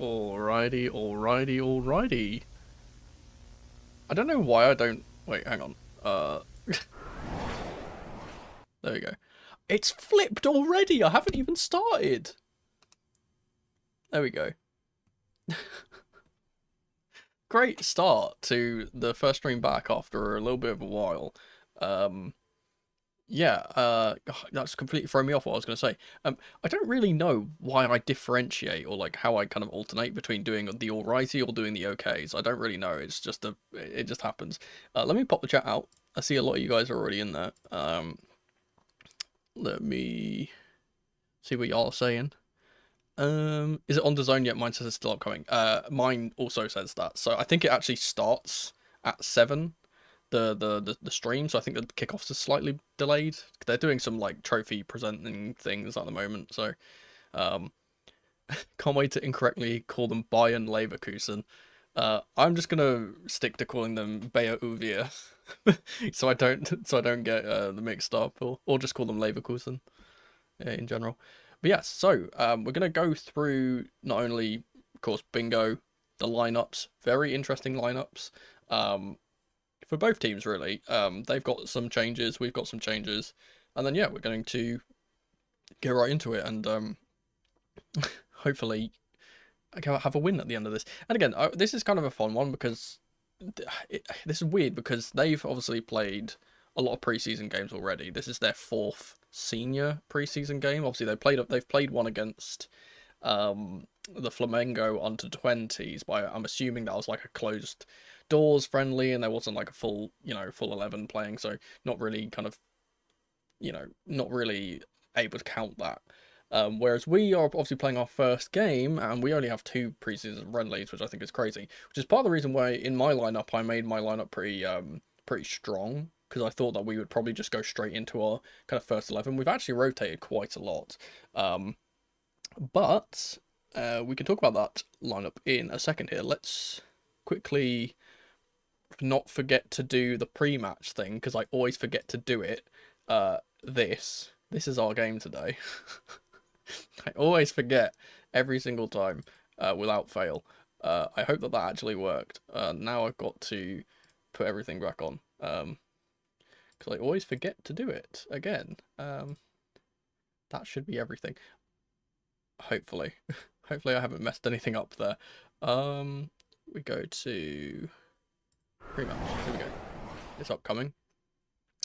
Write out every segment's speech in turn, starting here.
Alrighty, alrighty, alrighty. I don't know why I don't... Wait, hang on. There we go. It's flipped already! I haven't even started! There we go. Great start to the first stream back after a little bit of a while. That's completely thrown me off what I was going to say. I don't really know why I differentiate or like how I kind of alternate between doing the alrighty or doing the okays. I don't really know. It's just it just happens. Let me pop the chat out. I see a lot of you guys are already in there. Let me see what y'all are saying. Is it on the zone yet? Mine says it's still upcoming. Mine also says that. So I think it actually starts at 7. The stream, so I think the kickoffs are slightly delayed. They're doing some like trophy presenting things at the moment, so can't wait to incorrectly call them Bayer Leverkusen. I'm just gonna stick to calling them Bayer Uvia, so I don't get the mixed up, or just call them Leverkusen in general. But yes, so we're gonna go through not only, of course, bingo, the lineups, very interesting lineups. For both teams, really. They've got some changes, we've got some changes, and then yeah, we're going to get right into it and hopefully have a win at the end of this. And again, this is kind of a fun one because this is weird because they've obviously played a lot of preseason games already. This is their 4th senior preseason game. Obviously, they've played one against the Flamengo under 20s, but I'm assuming that was like a closed doors friendly and there wasn't like a full 11 playing, so not really kind of not really able to count that. Whereas we are obviously playing our first game and we only have 2 preseason friendlies, which I think is crazy, which is part of the reason why in my lineup I made my lineup pretty strong, because I thought that we would probably just go straight into our kind of first 11. We've actually rotated quite a lot, but we can talk about that lineup in a second here. Let's quickly not forget to do the pre-match thing, because I always forget to do it. This is our game today. I always forget every single time, without fail. I hope that actually worked. Now I've got to put everything back on, because I always forget to do it again. That should be everything. Hopefully. Hopefully I haven't messed anything up there. We go to pre-match. Here we go. It's upcoming.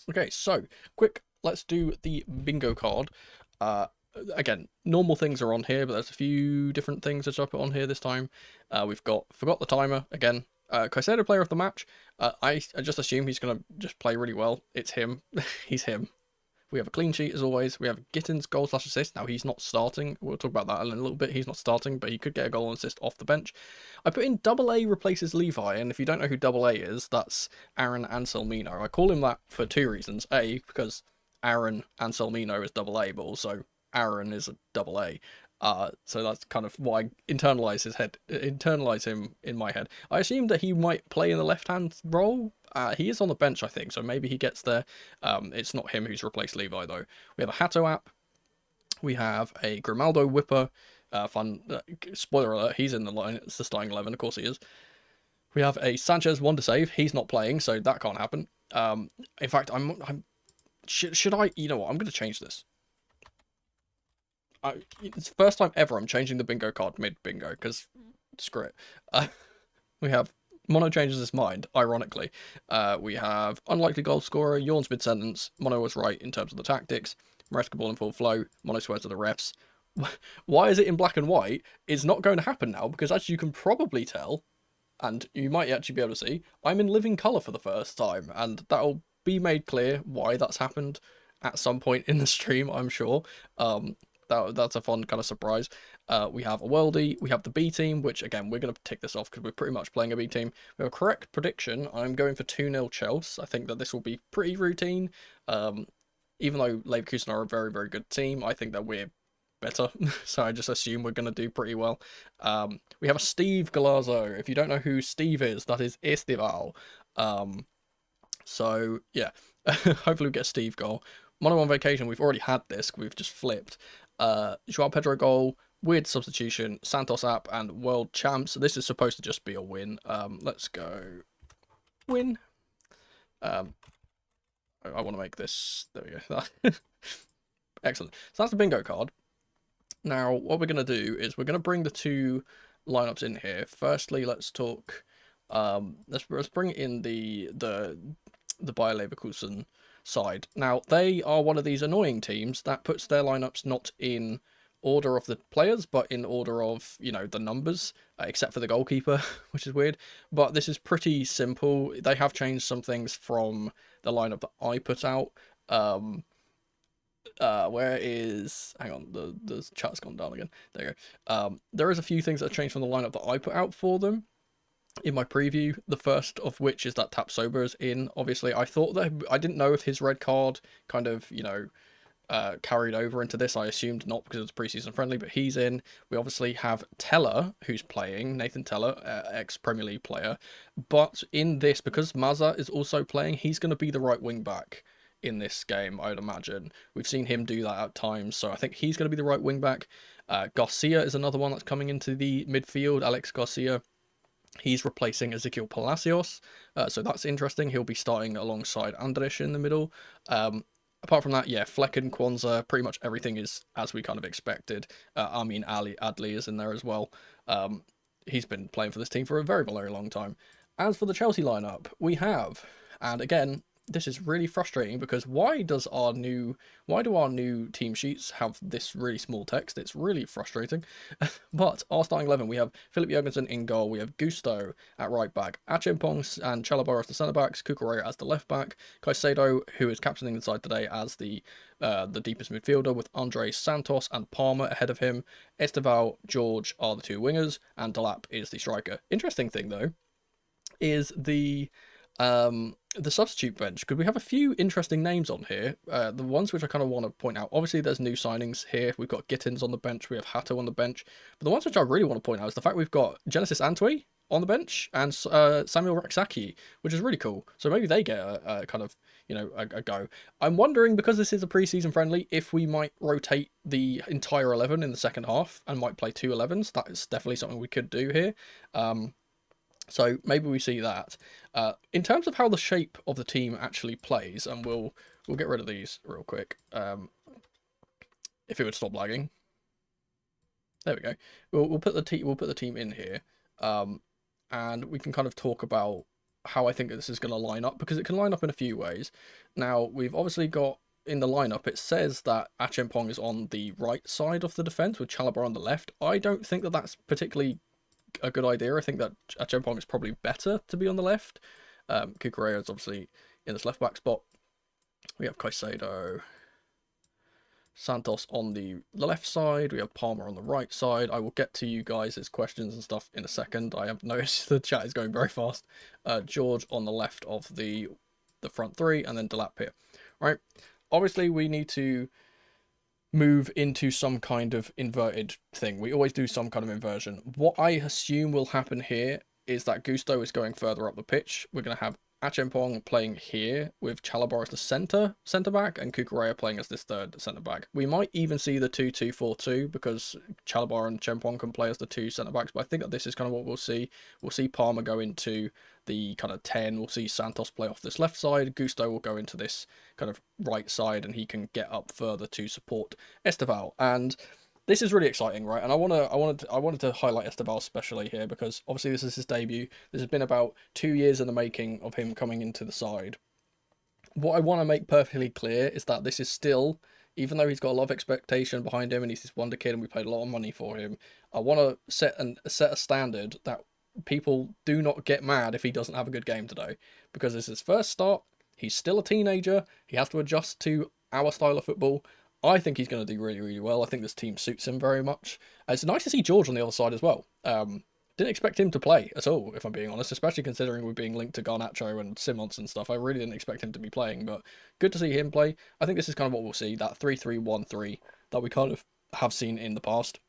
Okay, so quick, let's do the bingo card. Again, normal things are on here, but there's a few different things that I put on here this time. We've got forgot the timer again. Caicedo player of the match. I just assume he's gonna just play really well. It's him. He's him. We have a clean sheet as always. We have Gittin's goal/assist. Now he's not starting. We'll talk about that in a little bit. He's not starting, but he could get a goal and assist off the bench. I put in Double A replaces Levi, and if you don't know who Double A is, that's Aaron Anselmino. I call him that for 2 reasons. A, because Aaron Anselmino is Double A, but also Aaron is a Double A. So that's kind of why I internalize him in my head. I assumed that he might play in the left-hand role. He is on the bench, I think, so maybe he gets there. It's not him who's replaced Levi, though. We have a Hato app. We have a Grimaldo whipper. Spoiler alert, he's in the line. It's the starting 11, of course he is. We have a Sanchez wonder save. He's not playing, so that can't happen. In fact, should I? You know what? I'm going to change this. It's the first time ever I'm changing the bingo card mid-bingo, because screw it. We have Mono changes his mind, ironically. We have unlikely goal scorer, yawns mid-sentence. Mono was right in terms of the tactics. Maresca ball in full flow. Mono swears to the refs. Why is it in black and white? It's not going to happen now, because as you can probably tell, and you might actually be able to see, I'm in living colour for the first time, and that'll be made clear why that's happened at some point in the stream, I'm sure. That's a fun kind of surprise. We have a worldie. We have the B team, which again, we're going to tick this off because we're pretty much playing a B team. We have a correct prediction. I'm going for 2-0 Chelsea. I think that this will be pretty routine. Even though Leverkusen are a very, very good team, I think that we're better. So I just assume we're going to do pretty well. We have a Steve Galazzo. If you don't know who Steve is, that is Estival. So yeah, hopefully we get Steve goal. Mono on vacation, we've already had this. We've just flipped. Joao Pedro goal, weird substitution, Santos app, and world champs. This is supposed to just be a win. Let's go win. I want to make this. There we go. Excellent. So that's the bingo card. Now, what we're going to do is we're going to bring the two lineups in here. Firstly, let's talk. Let's bring in the Bayer Leverkusen side. Now, they are one of these annoying teams that puts their lineups not in order of the players, but in order of, you know, the numbers, except for the goalkeeper, which is weird. But this is pretty simple. They have changed some things from the lineup that I put out. Where is, hang on, the chat's gone down again. There you go. There is a few things that have changed from the lineup that I put out for them in my preview. The first of which is that Tapsoba is in. Obviously, I thought that, I didn't know if his red card kind of, you know, carried over into this. I assumed not because it's preseason friendly, but he's in. We obviously have Teller, who's playing, Nathan Teller, ex-Premier League player. But in this, because Mazza is also playing, he's going to be the right wing back in this game, I would imagine. We've seen him do that at times, so I think he's going to be the right wing back. Garcia is another one that's coming into the midfield, Alex Garcia. He's replacing Ezequiel Palacios, so that's interesting. He'll be starting alongside Andres in the middle. Apart from that, yeah, Fleck and Kwanzaa, pretty much everything is as we kind of expected. Amin Adli is in there as well. He's been playing for this team for a very, very long time. As for the Chelsea lineup, we have, and again, this is really frustrating because why do our new team sheets have this really small text? It's really frustrating. But our starting 11, we have Philip Jurgensen in goal, we have Gusto at right back, Achimpong and Chalobah as the centre backs, Cucurella as the left back, Caicedo, who is captaining the side today, as the deepest midfielder, with Andre Santos and Palmer ahead of him. Esteval, George are the two wingers, and Delap is the striker. Interesting thing though is the substitute bench, because we have a few interesting names on here. The ones which I kind of want to point out, obviously there's new signings here. We've got Gittins on the bench, we have Hato on the bench, but the ones which I really want to point out is the fact we've got Genesis Antwi on the bench and Samuel Raksaki, which is really cool. So maybe they get a kind of, you know, a go. I'm wondering, because this is a preseason friendly, if we might rotate the entire 11 in the second half and might play 2 11s. That is definitely something we could do here. So maybe we see that. In terms of how the shape of the team actually plays, and we'll get rid of these real quick. If it would stop lagging. There we go. We'll put the team in here, and we can kind of talk about how I think this is going to line up, because it can line up in a few ways. Now, we've obviously got in the lineup, it says that Achimpong is on the right side of the defense with Chalobah on the left. I don't think that that's particularly a good idea. I think that Achimpong is probably better to be on the left. Cucurella is obviously in this left back spot. We have Caicedo, Santos on the left side. We have Palmer on the right side. I will get to you guys' questions and stuff in a second. I have noticed the chat is going very fast. George on the left of the front three, and then Delap here. Right. Obviously, we need to move into some kind of inverted thing. We always do some kind of inversion. What I assume will happen here is that Gusto is going further up the pitch. We're going to have Achimpong playing here with Chalobah as the centre back and Cucurella playing as this third centre back. We might even see the 2-2-4-2 because Chalobah and Achimpong can play as the two centre backs, but I think that this is kind of what we'll see. We'll see Palmer go into the kind of 10. We'll see Santos play off this left side. Gusto will go into this kind of right side, and he can get up further to support Esteval. And this is really exciting, right? And I wanted to highlight Esteval especially here, because obviously this is his debut. This has been about 2 years in the making of him coming into the side. What I want to make perfectly clear is that this is still, even though he's got a lot of expectation behind him and he's this wonder kid and we paid a lot of money for him, I want to set a standard that people do not get mad if he doesn't have a good game today, because it's his first start. He's still a teenager. He has to adjust to our style of football. I think he's going to do really, really well. I think this team suits him very much. It's nice to see George on the other side as well. Didn't expect him to play at all, if I'm being honest, especially considering we're being linked to Garnacho and Simons and stuff. I really didn't expect him to be playing, but good to see him play. I think this is kind of what we'll see, that 3-3-1-3 that we kind of have seen in the past.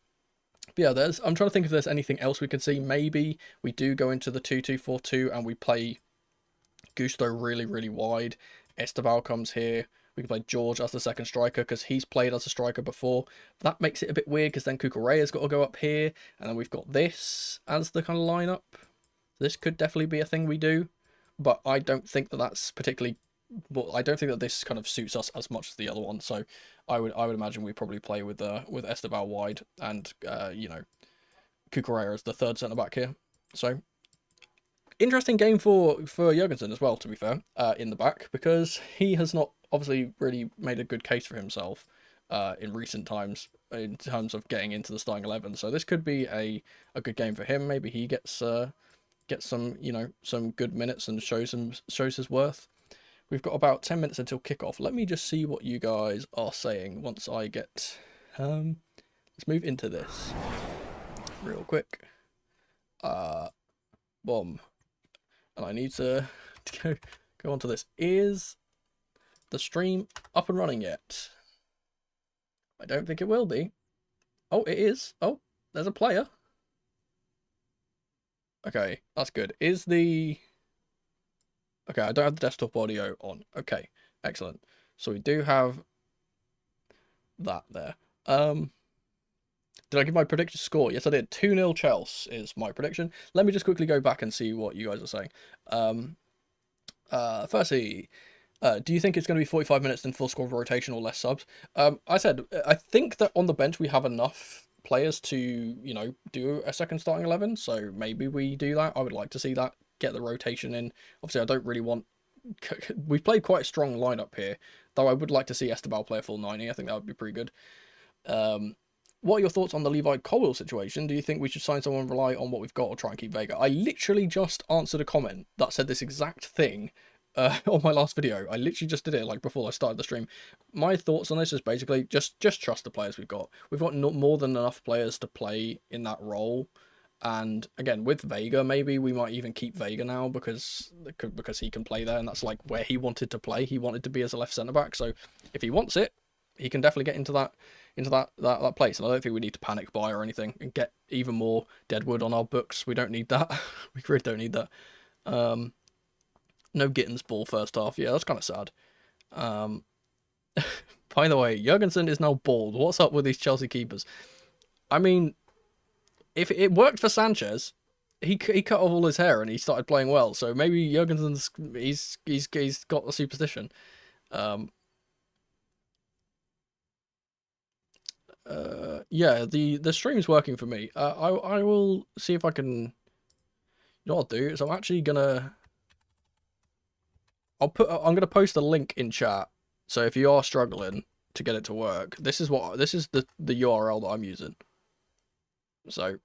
But yeah, I'm trying to think if there's anything else we can see. Maybe we do go into the 2-2-4-2 and we play Gusto really, really wide. Esteval comes here. We can play George as the second striker because he's played as a striker before. That makes it a bit weird because then Kukureya's got to go up here, and then we've got this as the kind of lineup. This could definitely be a thing we do, but I don't think that that's particularly. Well, I don't think that this kind of suits us as much as the other one. So I would imagine we probably play with Esteban wide and you know, Kukureya as the third centre back here. So interesting game for Jurgensen as well, to be fair, in the back, because he has not obviously really made a good case for himself in recent times in terms of getting into the starting 11. So this could be a good game for him. Maybe he gets some, you know, some good minutes and shows his worth. We've got about 10 minutes until kickoff. Let me just see what you guys are saying once I get let's move into this real quick. Boom. And I need to go onto this. Is the stream up and running yet? I don't think it will be. Oh, it is. Oh, there's a player. Okay, that's good. Is the... Okay, I don't have the desktop audio on. Okay, excellent. So we do have that there. Did I give my predicted score? Yes, I did. 2-0 Chelsea is my prediction. Let me just quickly go back and see what you guys are saying. Firstly, do you think it's going to be 45 minutes in full squad rotation or less subs? I think that on the bench we have enough players to, you know, do a second starting 11. So maybe we do that. I would like to see that. Get the rotation in. Obviously, I don't really want... We've played quite a strong lineup here, though I would like to see Esteban play a full 90. I think that would be pretty good. What are your thoughts on the Levi Colwill situation? Do you think we should sign someone and rely on what we've got or try and keep Vega? I literally just answered a comment that said this exact thing on my last video. I literally just did it like before I started the stream. My thoughts on this is basically just trust the players we've got. We've got more than enough players to play in that role. And again, with Vega, maybe we might even keep Vega now because he can play there, and that's like where he wanted to play. He wanted to be as a left centre back, so if he wants it, he can definitely get into that place. And I don't think we need to panic buy or anything and get even more deadwood on our books. We don't need that. We really don't need that. No Gittins ball first half. Yeah, that's kind of sad. By the way, Jurgensen is now bald. What's up with these Chelsea keepers? I mean, if it worked for Sanchez, he cut off all his hair and he started playing well. So maybe Jurgensen's he's got a superstition. Yeah, the stream's working for me. I will see if I can. You know what I'll do is I'm gonna post a link in chat. So if you are struggling to get it to work, this is the URL that I'm using. So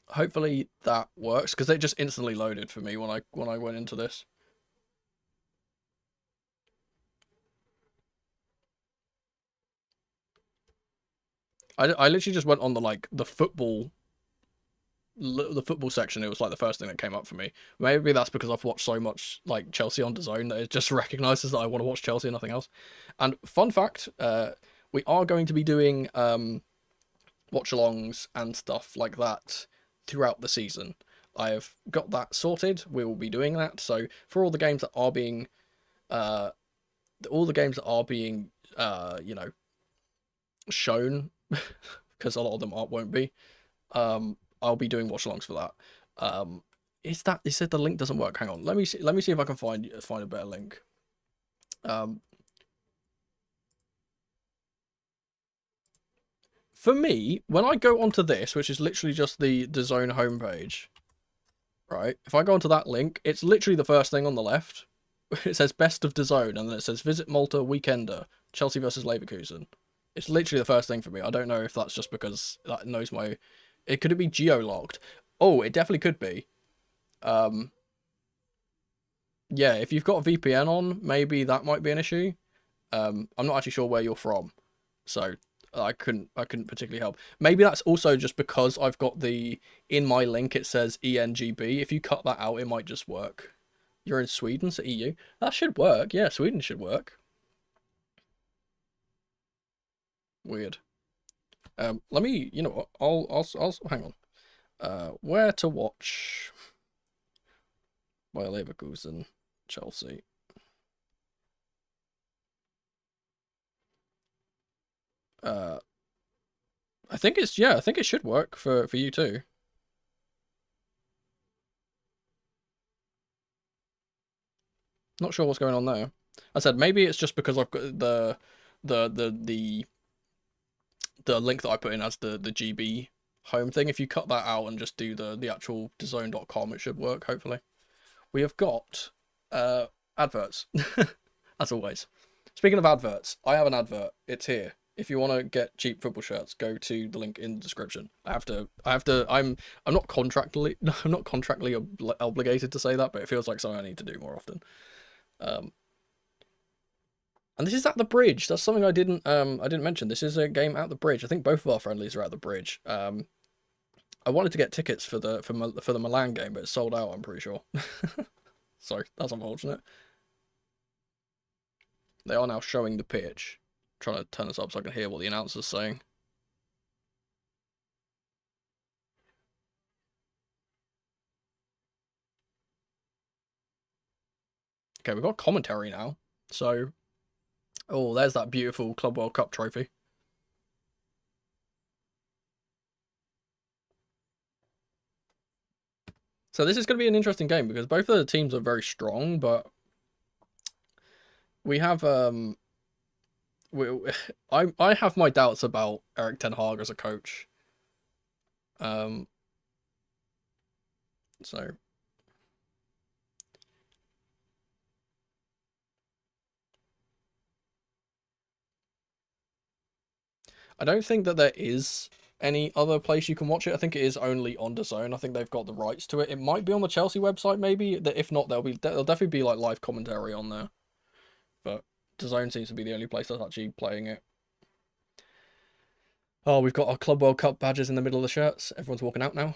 hopefully that works, because it just instantly loaded for me when I went into this. I literally just went on the football section. It was like the first thing that came up for me. Maybe that's because I've watched so much like Chelsea on DAZN that it just recognizes that I want to watch Chelsea and nothing else. And fun fact, we are going to be doing watch-alongs and stuff like that throughout the season. I have got that sorted. We will be doing that. So for all the games that are being you know, shown, because a lot of them won't be, I'll be doing watch-alongs for that. It said the link doesn't work. Hang on, let me see if I can find a better link. For me, when I go onto this, which is literally just the DAZN homepage, right? If I go onto that link, it's literally the first thing on the left. It says Best of DAZN, and then it says Visit Malta Weekender, Chelsea versus Leverkusen. It's literally the first thing for me. I don't know if that's just because that knows my... Could it be geo-locked? Oh, it definitely could be. Yeah, if you've got a VPN on, maybe that might be an issue. I'm not actually sure where you're from, so I couldn't particularly help. Maybe that's also just because I've got in my link it says ENGB. If you cut that out, it might just work. You're in Sweden, so EU. That should work. Yeah, Sweden should work. Weird. Let me, you know what? I'll hang on. Where to watch Bayer Leverkusen, Chelsea. I think it's, yeah, I think it should work for you too. Not sure what's going on there. I said maybe it's just because I've got the the link that I put in as the GB home thing. If you cut that out and just do the actual DAZN.com, it should work, hopefully. We have got adverts, as always. Speaking of adverts, I have an advert. It's here. If you want to get cheap football shirts, go to the link in the description. I'm not contractually obligated to say that, but it feels like something I need to do more often. And this is at the bridge. That's something I didn't mention. This is a game at the bridge. I think both of our friendlies are at the bridge. I wanted to get tickets for the Milan game, but it's sold out, I'm pretty sure. Sorry, that's unfortunate. They are now showing the pitch. I'm trying to turn this up so I can hear what the announcer's saying. Okay, we've got commentary now. So, oh, there's that beautiful Club World Cup trophy. So this is going to be an interesting game because both of the teams are very strong, but we have I have my doubts about Erik ten Hag as a coach. So I don't think that there is any other place you can watch it. I think it is only on DAZN. I think they've got the rights to it. It might be on the Chelsea website, maybe. If not, there'll definitely be like live commentary on there. But DAZN seems to be the only place that's actually playing it. Oh, we've got our Club World Cup badges in the middle of the shirts. Everyone's walking out now.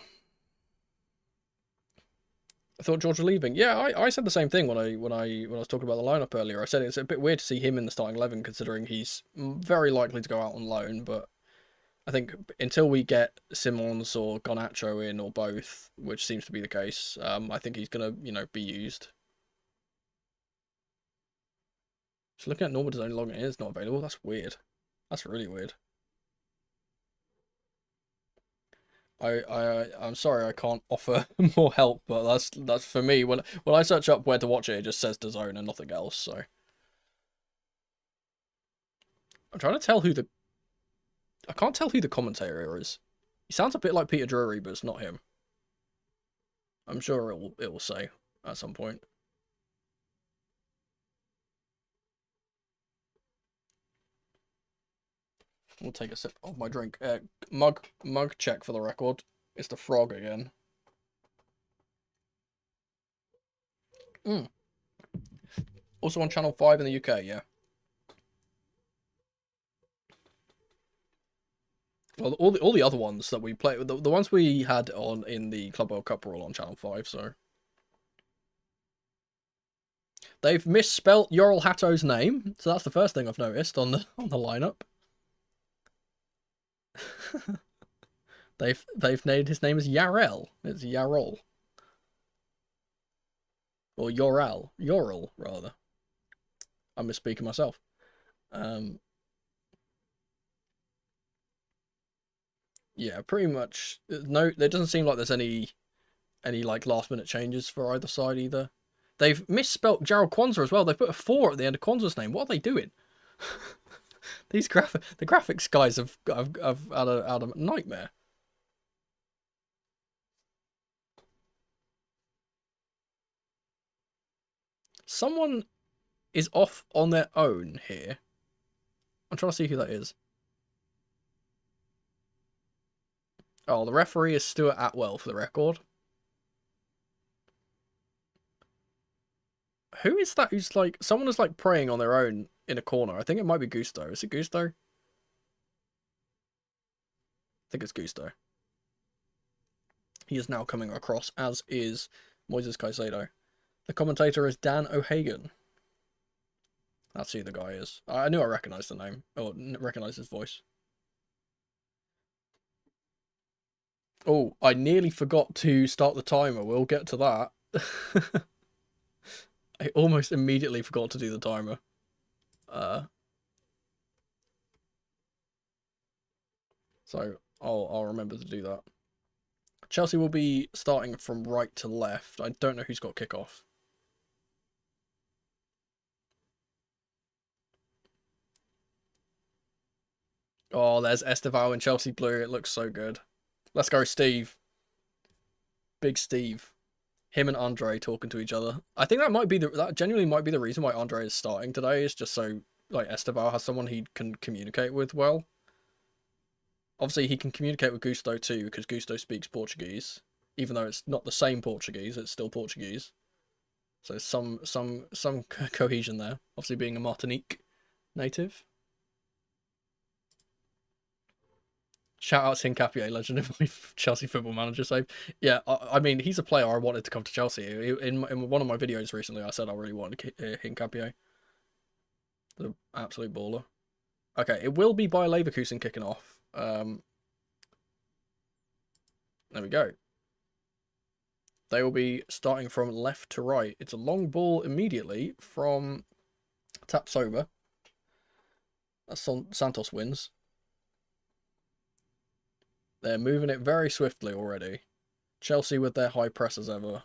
I thought George was leaving. Yeah, I said the same thing when I was talking about the lineup earlier. I said it's a bit weird to see him in the starting 11 considering he's very likely to go out on loan, but I think until we get Simons or Garnacho in or both, which seems to be the case, I think he's gonna, be used. Just looking at normal design login, it is not available. That's weird. That's really weird. I'm sorry I can't offer more help, but that's for me. When I search up where to watch it, it just says DAZN and nothing else. So I'm trying to tell I can't tell who the commentator is. He sounds a bit like Peter Drury, but it's not him. I'm sure it will say at some point. We'll take a sip of my drink. Mug check for the record. It's the frog again. Also on Channel 5 in the UK, yeah. Well, all the other ones that we play, the ones we had on in the Club World Cup were all on Channel 5, so. They've misspelt Yoral Hatto's name, so that's the first thing I've noticed on the lineup. They've named his name as Yarel. It's Yarol. Or Yoral, rather. I'm misspeaking myself. Yeah, pretty much. No, there doesn't seem like there's any like last minute changes for either side either. They've misspelt Gerald Kwanzaa as well. They put a 4 at the end of Kwanzaa's name. What are they doing? The graphics guys have had a nightmare. Someone is off on their own here. I'm trying to see who that is. Oh, the referee is Stuart Atwell for the record. Who is that who's like... Someone is like praying on their own in a corner. I think it might be Gusto. Is it Gusto? I think it's Gusto. He is now coming across, as is Moises Caicedo. The commentator is Dan O'Hagan. That's who the guy is. I knew I recognised the name. Or recognised his voice. Oh, I nearly forgot to start the timer. We'll get to that. I almost immediately forgot to do the timer. So I'll remember to do that. Chelsea will be starting from right to left. I don't know who's got kickoff. Oh, there's Esteval in Chelsea blue. It looks so good. Let's go, Steve. Big Steve. Him and Andre talking to each other. I think that genuinely might be the reason why Andre is starting today, is just so like Esteval has someone he can communicate with well. Obviously, he can communicate with Gusto too, because Gusto speaks Portuguese, even though it's not the same Portuguese. It's still Portuguese. So some cohesion there. Obviously, being a Martinique native. Shout out to Hincapié, legend of my Chelsea football manager save. Yeah, I mean, he's a player I wanted to come to Chelsea. In one of my videos recently, I said I really wanted Hincapié. The absolute baller. Okay, it will be Bayer Leverkusen kicking off. There we go. They will be starting from left to right. It's a long ball immediately from Tapsoba. Santos wins. They're moving it very swiftly already. Chelsea with their high press as ever.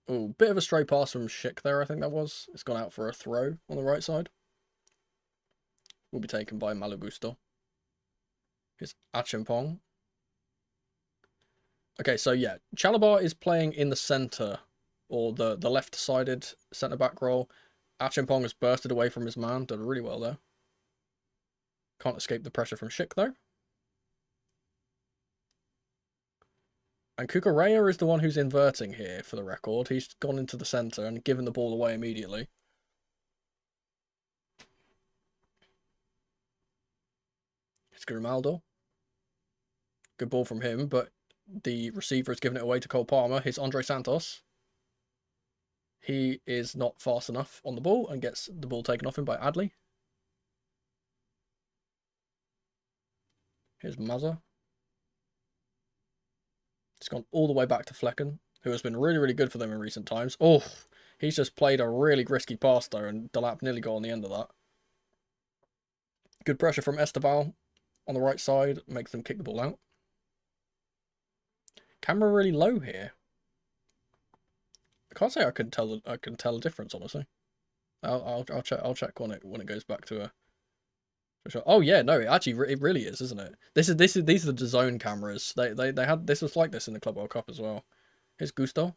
Oh, bit of a stray pass from Schick there, I think that was. It's gone out for a throw on the right side. Will be taken by Malagusto. Here's Achimpong. Okay, so yeah, Chalobah is playing in the centre, or the left-sided centre-back role. Achimpong has bursted away from his man, done really well there. Can't escape the pressure from Schick, though. And Cucurella is the one who's inverting here, for the record. He's gone into the centre and given the ball away immediately. It's Grimaldo. Good ball from him, but the receiver has given it away to Cole Palmer. Here's Andre Santos. He is not fast enough on the ball and gets the ball taken off him by Adley. Here's Mazza. It's gone all the way back to Flecken, who has been really, really good for them in recent times. Oh, he's just played a really risky pass though, and Delap nearly got on the end of that. Good pressure from Esteval on the right side, makes them kick the ball out. Camera really low here. I can't say I can tell a difference, honestly. I'll check on it when it goes back to a. Oh yeah, no, it really is, isn't it? These are the DAZN cameras. They had this was like this in the Club World Cup as well. Here's Gusto.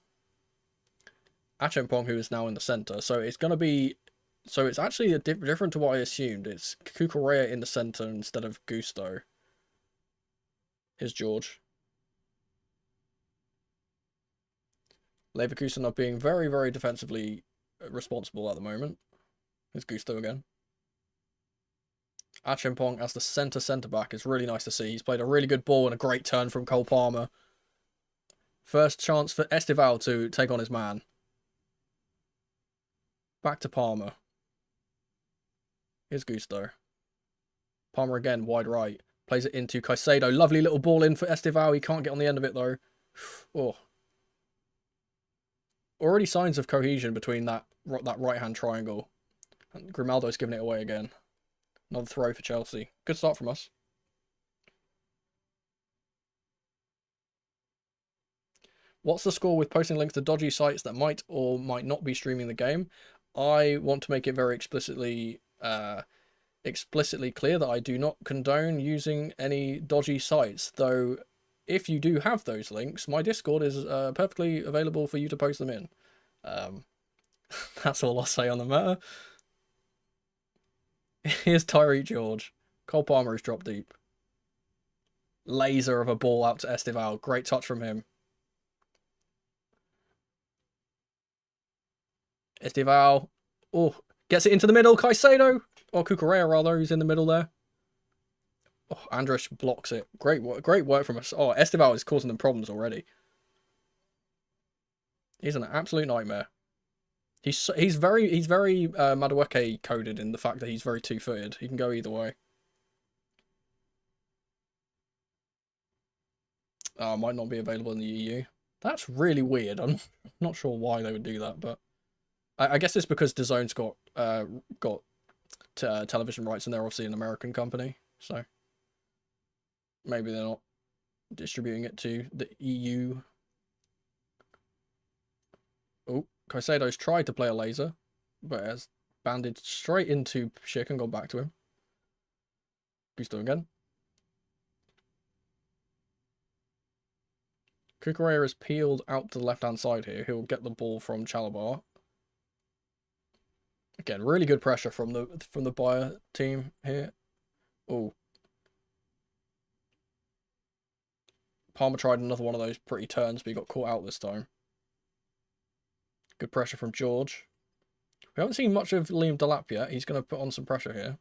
Achimpong, who is now in the centre. So it's gonna be, so it's actually different to what I assumed. It's Cucurella in the centre instead of Gusto. Here's George. Leverkusen are being very, very defensively responsible at the moment. Here's Gusto again. Achimpong as the centre-back is really nice to see. He's played a really good ball and a great turn from Cole Palmer. First chance for Esteval to take on his man. Back to Palmer. Here's Gusto. Palmer again, wide right. Plays it into Caicedo. Lovely little ball in for Esteval. He can't get on the end of it though. Oh. Already signs of cohesion between that right-hand triangle. And Grimaldo's giving it away again. Another throw for Chelsea. Good start from us. What's the score with posting links to dodgy sites that might or might not be streaming the game? I want to make it very explicitly clear that I do not condone using any dodgy sites, though if you do have those links, my Discord is perfectly available for you to post them in. That's all I'll say on the matter. Here's Tyreek George. Cole Palmer is dropped deep. Laser of a ball out to Esteval. Great touch from him. Esteval. Oh, gets it into the middle. Caicedo. Or Cucurella, rather, who's in the middle there. Oh, Andrich blocks it. Great work from us. Oh, Esteval is causing them problems already. He's an absolute nightmare. He's very Madueke coded in the fact that he's very two-footed. He can go either way. Might not be available in the EU. That's really weird. I'm not sure why they would do that, but I guess it's because DAZN's got television rights, and they're obviously an American company, so maybe they're not distributing it to the EU. Oh, Caicedo's tried to play a laser, but has banded straight into Schick and gone back to him. Gusto again. Cucurella is peeled out to the left-hand side here. He'll get the ball from Chalobah. Again, really good pressure from the Bayer team here. Oh. Palmer tried another one of those pretty turns, but he got caught out this time. Good pressure from George. We haven't seen much of Liam Delap yet. He's going to put on some pressure here.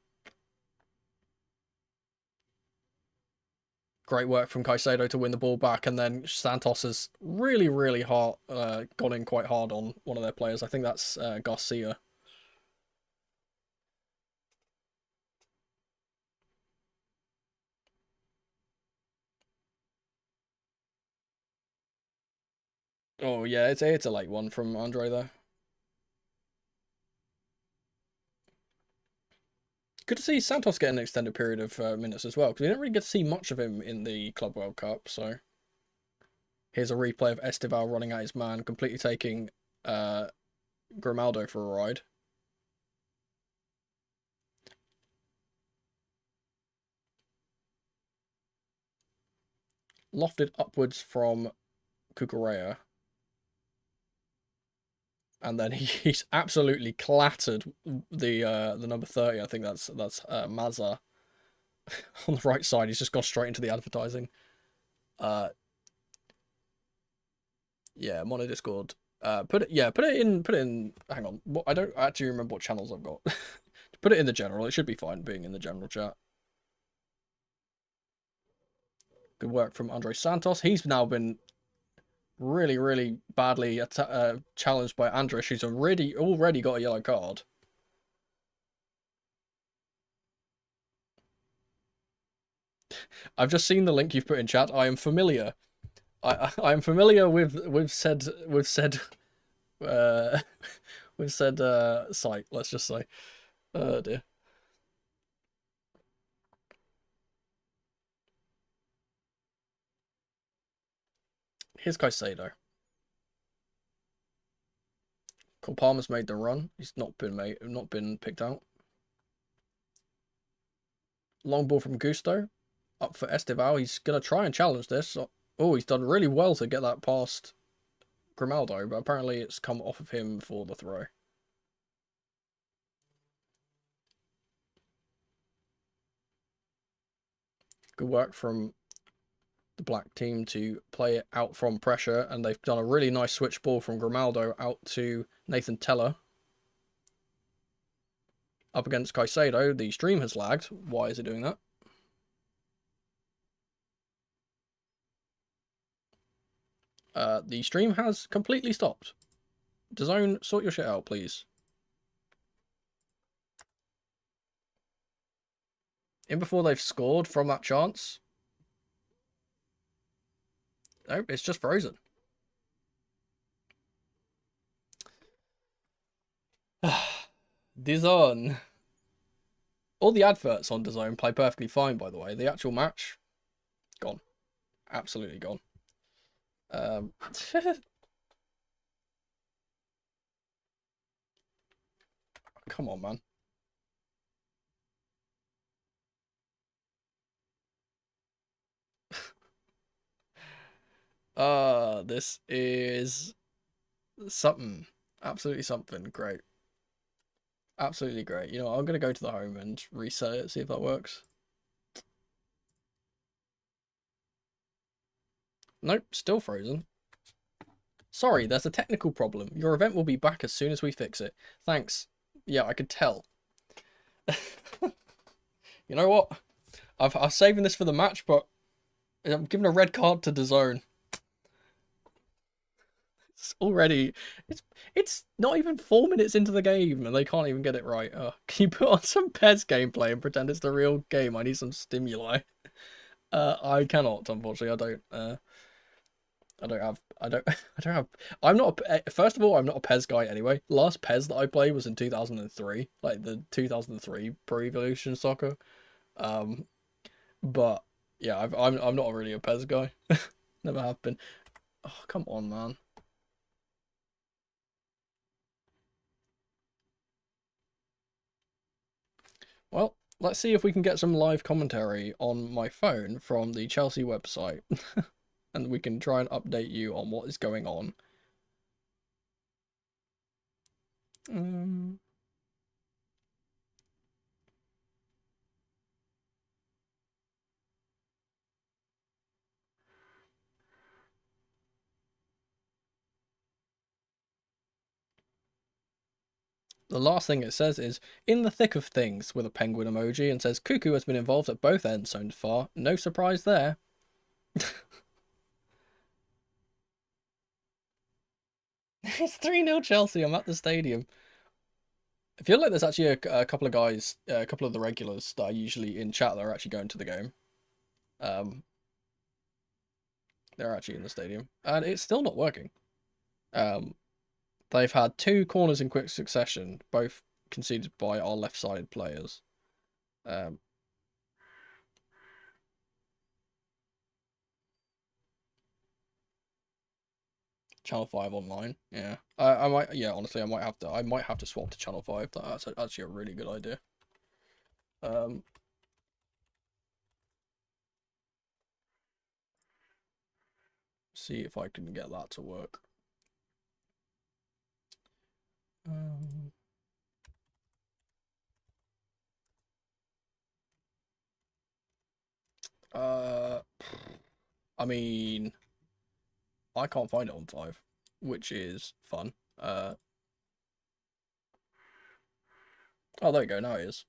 Great work from Caicedo to win the ball back, and then Santos has really, really hard, gone in quite hard on one of their players. I think that's Garcia. Oh yeah, it's a late one from Andre there. Good to see Santos get an extended period of minutes as well, because we didn't really get to see much of him in the Club World Cup. So here's a replay of Estival running at his man, completely taking Grimaldo for a ride. Lofted upwards from Cucurella. And then he's absolutely clattered the number 30. I think that's Mazza on the right side. He's just gone straight into the advertising. Yeah, Mono Discord. Put it in. Hang on. I don't actually remember what channels I've got. Put it in the general. It should be fine being in the general chat. Good work from Andre Santos. He's now been really, really badly challenged by Andres, who's already got a yellow card. I've just seen the link you've put in chat. I am familiar. I am familiar with said site. Let's just say. Oh dear. Here's Caicedo. Cole Palmer's made the run. He's not been picked out. Long ball from Gusto. Up for Estival. He's gonna try and challenge this. Oh, he's done really well to get that past Grimaldo, but apparently it's come off of him for the throw. Good work from the black team to play it out from pressure, and they've done a really nice switch ball from Grimaldo out to Nathan Teller. Up against Caicedo, the stream has lagged. Why is it doing that? The stream has completely stopped. DAZN, sort your shit out, please. In before they've scored from that chance. No, it's just frozen. DAZN. All the adverts on DAZN play perfectly fine, by the way. The actual match, gone. Absolutely gone. Come on, man. This is something. Absolutely something. Great. Absolutely great. You know, I'm going to go to the home and reset it, see if that works. Nope, still frozen. Sorry, there's a technical problem. Your event will be back as soon as we fix it. Thanks. Yeah, I could tell. You know what? I'm saving this for the match, but I'm giving a red card to DAZN. It's already... It's not even 4 minutes into the game, and they can't even get it right. Can you put on some PES gameplay and pretend it's the real game? I need some stimuli. I cannot, unfortunately. I don't... I don't have. I don't. I don't have. I'm not. First of all, I'm not a PES guy anyway. Last PES that I played was in 2003, like the 2003 Pro Evolution Soccer. Um, but yeah, I'm not really a PES guy. Never have been. Oh, come on, man. Well, let's see if we can get some live commentary on my phone from the Chelsea website, and we can try and update you on what is going on. Um, the last thing it says is, in the thick of things, with a penguin emoji, and says, Cuckoo has been involved at both ends so far. No surprise there. It's 3-0 Chelsea. I'm at the stadium. I feel like there's actually a couple of guys, a couple of the regulars that are usually in chat that are actually going to the game. They're actually in the stadium. And it's still not working. They've had 2 corners in quick succession, both conceded by our left-sided players. Channel 5 online. Yeah. I might, yeah, honestly, I might have to swap to Channel 5. That's actually a really good idea. See if I can get that to work. I mean, I can't find it on 5, which is fun. Oh, there you go. Now it is.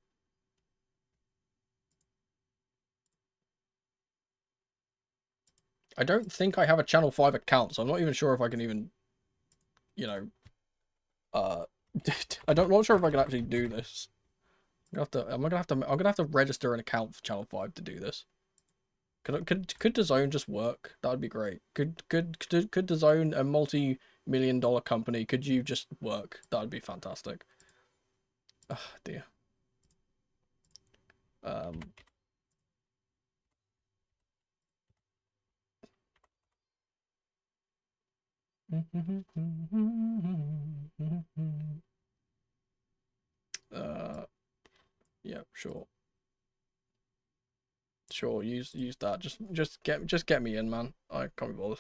I don't think I have a Channel 5 account, so I'm not even sure if I can even, you know, I'm not sure if I can actually do this. I'm gonna have to register an account for Channel 5 to do this. Could DAZN just work? That would be great. Could DAZN, a multi-million-dollar company, could you just work? That would be fantastic. Oh dear. Yeah, sure. Sure, use that. Just get me in, man. I can't be bothered.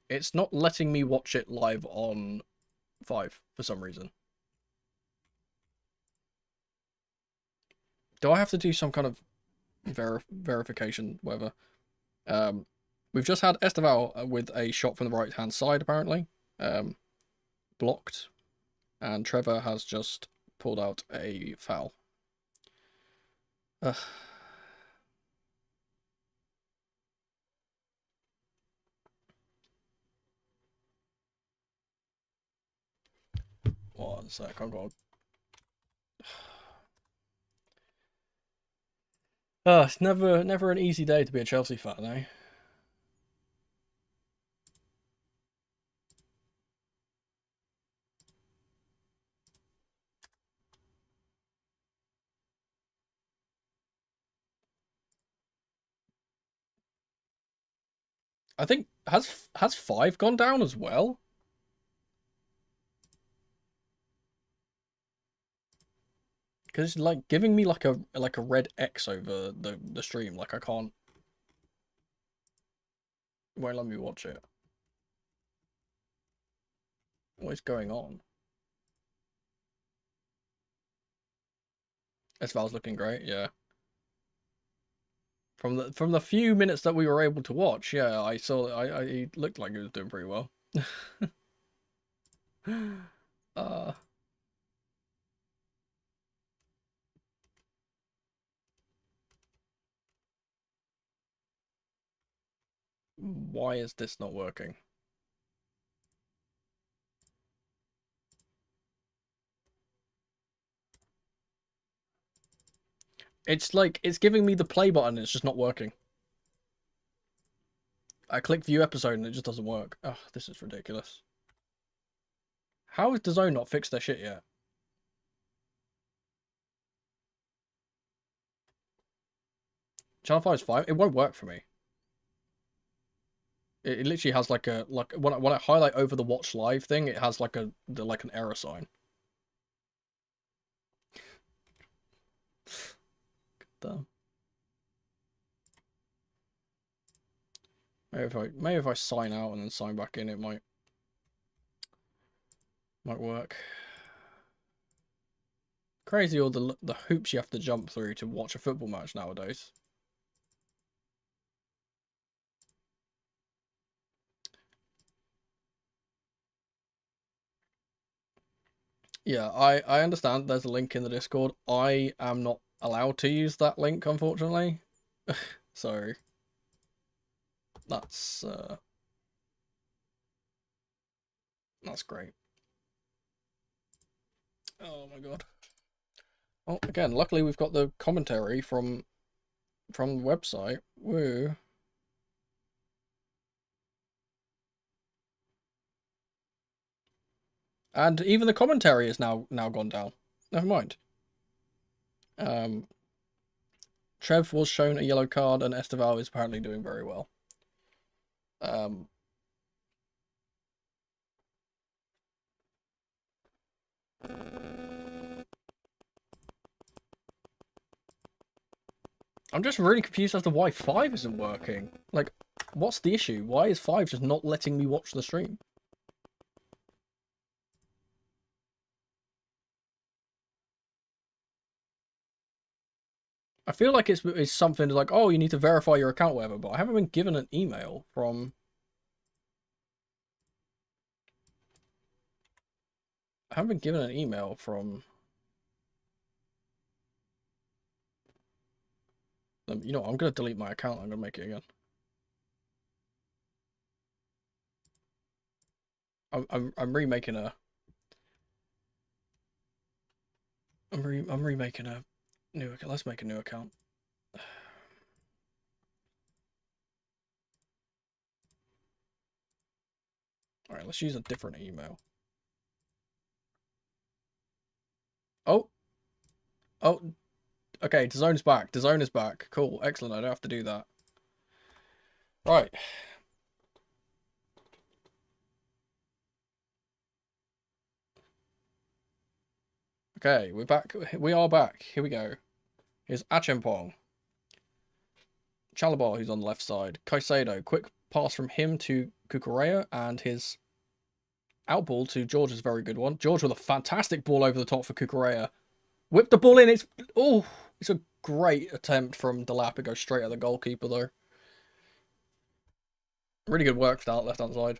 It's not letting me watch it live on 5 for some reason. Do I have to do some kind of verification, whatever? We've just had Esteval with a shot from the right-hand side, apparently. Blocked. And Trevor has just pulled out a foul. Ugh. One sec, I've got... it's never an easy day to be a Chelsea fan, eh? I think has 5 gone down as well? Because it's like giving me like a red X over the stream. Like I can't. Won't let me watch it. What is going on? Esval's looking great. Yeah. From the few minutes that we were able to watch, yeah, I saw. He looked like he was doing pretty well. Why is this not working? It's like, it's giving me the play button and it's just not working. I click view episode and it just doesn't work. Oh, this is ridiculous. How has DAZN not fixed their shit yet? Channel 5 is fine. It won't work for me. It literally has like a, when I highlight over the watch live thing, it has like an error sign. Damn. Maybe if I sign out and then sign back in, it might work. Crazy all the hoops you have to jump through to watch a football match nowadays. Yeah, I understand there's a link in the Discord. I am not allowed to use that link, unfortunately. So that's great. Oh my god. Oh, again, luckily we've got the commentary from the website. Woo. And even the commentary is now gone down. Never mind. Trev was shown a yellow card, and Esteval is apparently doing very well. I'm just really confused as to why 5 isn't working. Like, what's the issue? Why is 5 just not letting me watch the stream? I feel like it's something like, oh, you need to verify your account, whatever, but I haven't been given an email from... I haven't been given an email from... You know what, I'm going to delete my account, I'm going to make it again. I'm remaking a... I'm remaking a new account. Let's make a new account. Alright, let's use a different email. Oh! Oh! Okay, DAZN's back. DAZN is back. Cool, excellent, I don't have to do that. Right. Okay, we're back. We are back. Here we go. Here's Achempong. Chalobah, who's on the left side. Caicedo, quick pass from him to Cucurella, and his outball to George is a very good one. George with a fantastic ball over the top for Cucurella. Whip the ball in. It's a great attempt from Delap. It goes straight at the goalkeeper though. Really good work for that left hand side.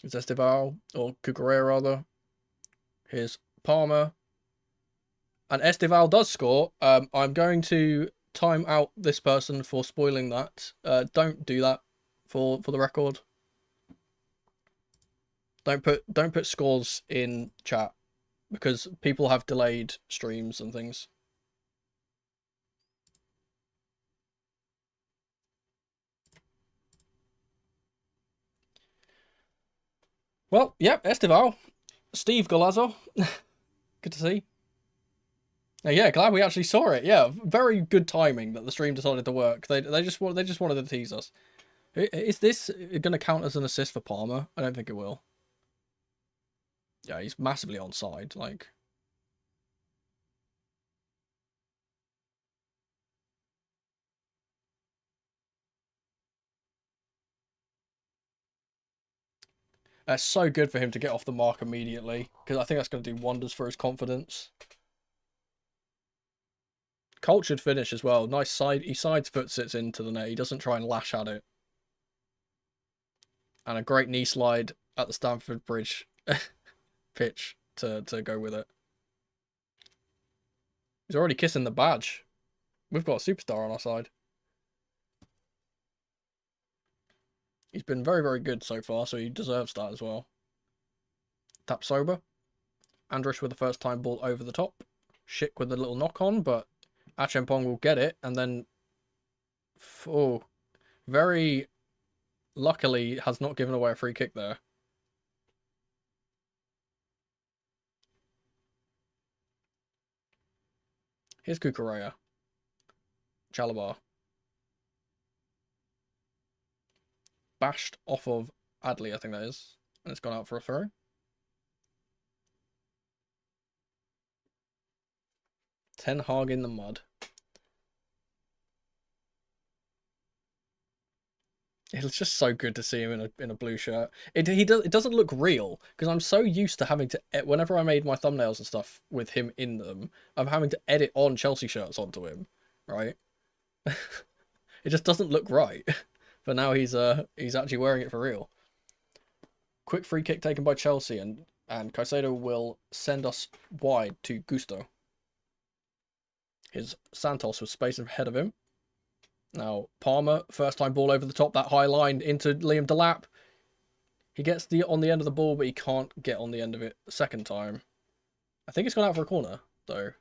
It's Esteval, or Cucurella rather. Here's Palmer. And Esteval does score. I'm going to time out this person for spoiling that. Don't do that for the record. Don't put scores in chat because people have delayed streams and things. Well, yep, Esteval. Steve Golazo. Good to see. Yeah, glad we actually saw it. Yeah, very good timing that the stream decided to work. They just wanted to tease us. Is this going to count as an assist for Palmer? I don't think it will. Yeah, he's massively onside. Like, that's so good for him to get off the mark immediately because I think that's going to do wonders for his confidence. Cultured finish as well. Nice side. He sides foots it into the net. He doesn't try and lash at it. And a great knee slide at the Stamford Bridge pitch to go with it. He's already kissing the badge. We've got a superstar on our side. He's been very, very good so far, so he deserves that as well. Tap sober. Andrish with the first time ball over the top. Schick with a little knock on, but Achampong will get it, and then oh, very luckily has not given away a free kick there. Here's Kukureya. Chalabar. Bashed off of Adley, I think that is. And it's gone out for a throw. Ten Hag in the mud. It's just so good to see him in a blue shirt. It doesn't look real because I'm so used to having to, whenever I made my thumbnails and stuff with him in them, I'm having to edit on Chelsea shirts onto him, right? It just doesn't look right. But now he's actually wearing it for real. Quick free kick taken by Chelsea, and Caicedo will send us wide to Gusto. Here's Santos with space ahead of him. Now, Palmer, first time ball over the top, that high line into Liam Delap. He gets on the end of the ball, but he can't get on the end of it the second time. I think it's gone out for a corner, though.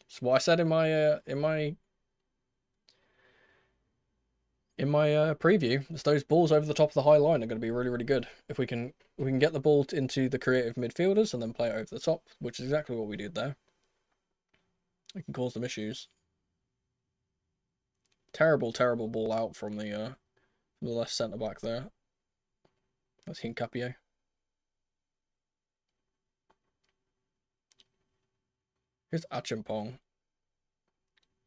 That's what I said in my preview. It's those balls over the top of the high line are going to be really, really good. If we can get the ball into the creative midfielders and then play it over the top, which is exactly what we did there. We can cause them issues. Terrible, terrible ball out from the left centre back there. That's Hincapié. Here's Achimpong.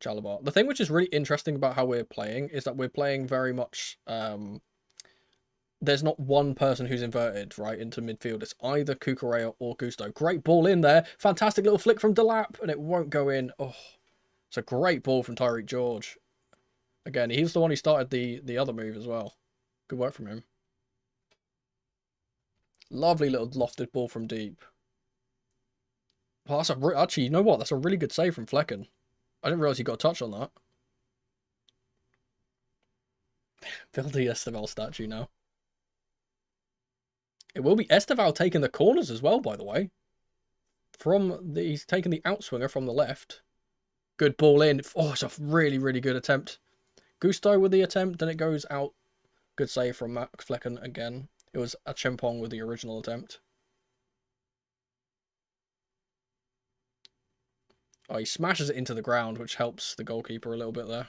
Chalabar. The thing which is really interesting about how we're playing is that we're playing very much. There's not one person who's inverted right into midfield. It's either Kukureya or Gusto. Great ball in there. Fantastic little flick from Delap, and it won't go in. Oh, it's a great ball from Tyreek George. Again, he's the one who started the other move as well. Good work from him. Lovely little lofted ball from deep. Oh, that's actually, you know what? That's a really good save from Flecken. I didn't realise he got a touch on that. Build the Esteval statue now. It will be Esteval taking the corners as well, by the way. He's taking the outswinger from the left. Good ball in. Oh, it's a really, really good attempt. Gusto with the attempt, then it goes out. Good save from Max Flecken again. It was Achimpong with the original attempt. Oh, he smashes it into the ground, which helps the goalkeeper a little bit there.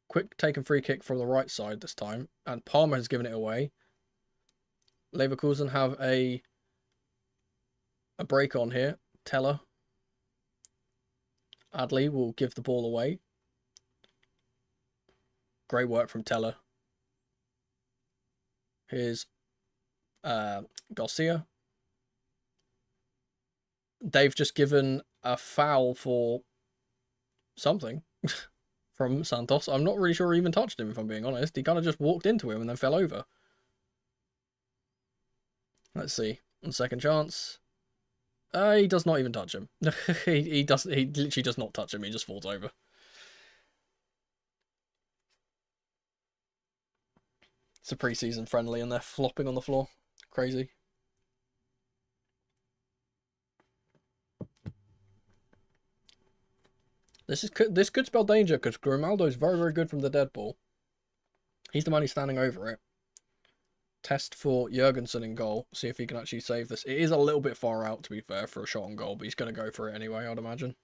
Quick taken free kick from the right side this time, and Palmer has given it away. Leverkusen have a break on here. Teller. Adley will give the ball away. Great work from Teller. Here's Garcia. They've just given a foul for something from Santos. I'm not really sure he even touched him, if I'm being honest. He kind of just walked into him and then fell over. Let's see. On second chance. He does not even touch him. He literally does not touch him. He just falls over. It's a pre-season friendly and they're flopping on the floor. Crazy. This could spell danger because Grimaldo's very, very good from the dead ball. He's the man who's standing over it. Test for Jurgensen in goal. See if he can actually save this. It is a little bit far out, to be fair, for a shot on goal, but he's going to go for it anyway, I'd imagine.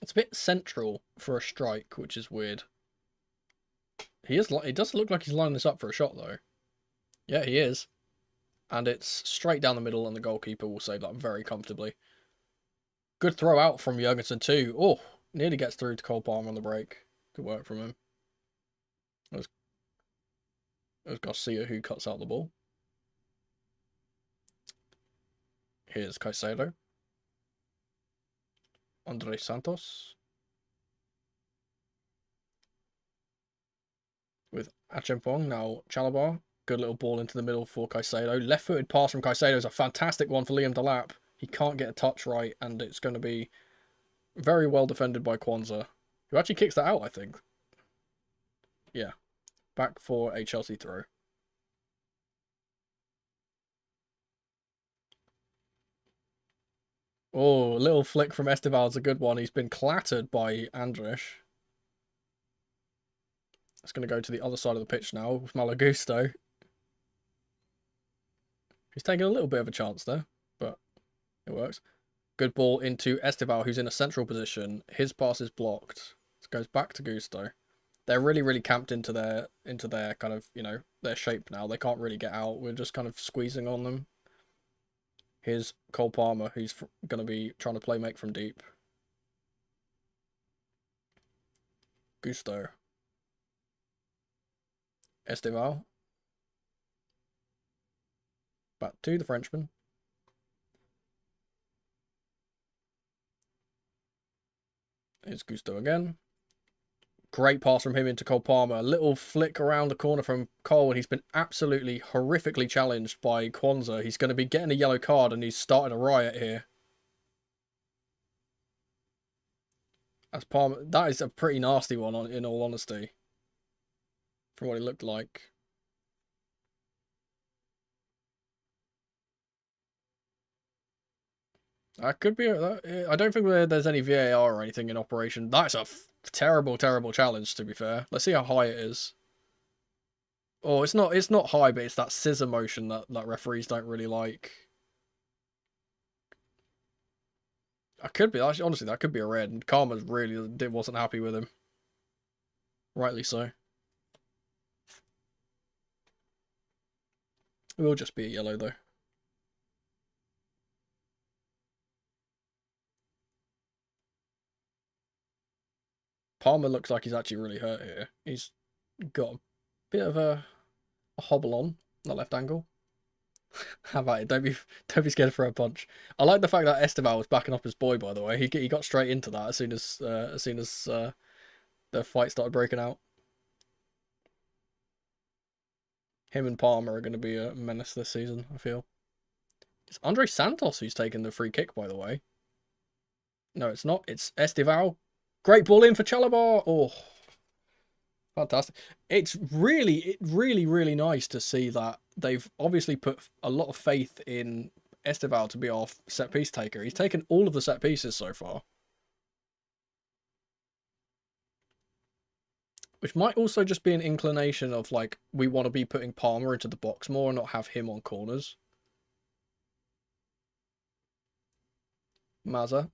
It's a bit central for a strike, which is weird. It does look like he's lining this up for a shot, though. Yeah, he is. And it's straight down the middle, and the goalkeeper will save that very comfortably. Good throw out from Jurgensen, too. Oh, nearly gets through to Cole Palmer on the break. Good work from him. It was Garcia who cuts out the ball. Here's Caicedo. Andre Santos. With Achimpong, now Chalobah. Good little ball into the middle for Caicedo. Left-footed pass from Caicedo is a fantastic one for Liam Delap. He can't get a touch right, and it's going to be very well defended by Kwanzaa, who actually kicks that out, I think. Yeah. Back for a Chelsea throw. Oh, a little flick from Esteval's a good one. He's been clattered by Andrish. It's going to go to the other side of the pitch now with Malagusto. He's taking a little bit of a chance there, but it works. Good ball into Esteval, who's in a central position. His pass is blocked. It goes back to Gusto. They're really camped into their kind of, you know, their shape now. They can't really get out. We're just kind of squeezing on them. Here's Cole Palmer, who's going to be trying to play make from deep. Gusto. Esteval. Back to the Frenchman. Here's Gusto again. Great pass from him into Cole Palmer. A little flick around the corner from Cole, and he's been absolutely horrifically challenged by Kwanzaa. He's going to be getting a yellow card, and he's started a riot here. As Palmer, that is a pretty nasty one, in all honesty, from what it looked like. That could be. I don't think there's any VAR or anything in operation. That's a terrible challenge, to be fair. Let's see how high it is. Oh, it's not high, but it's that scissor motion that referees don't really like. That could be, honestly, that could be a red, and Karma really wasn't happy with him. Rightly so. It will just be a yellow, though. Palmer looks like he's actually really hurt here. He's got a bit of a hobble on the left ankle. How about it? Don't be scared for a punch. I like the fact that Esteval was backing up his boy. By the way, he got straight into that as soon as the fight started breaking out. Him and Palmer are going to be a menace this season, I feel. It's Andre Santos who's taken the free kick, by the way. No, it's not. It's Esteval. Great ball in for Chalobah. Oh, fantastic. It's really nice to see that they've obviously put a lot of faith in Esteval to be our set piece taker. He's taken all of the set pieces so far. Which might also just be an inclination of, like, we want to be putting Palmer into the box more and not have him on corners. Mazza.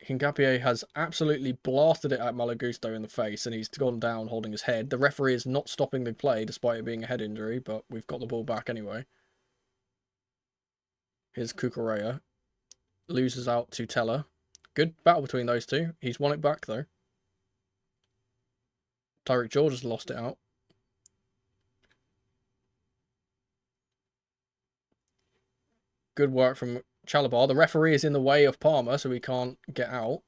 Hincapié has absolutely blasted it at Malagusto in the face, and he's gone down holding his head. The referee is not stopping the play despite it being a head injury, but we've got the ball back anyway. Here's Cucurella. Loses out to Teller. Good battle between those two. He's won it back, though. Tyreek George has lost it out. Good work from Chalobah. The referee is in the way of Palmer, so he can't get out.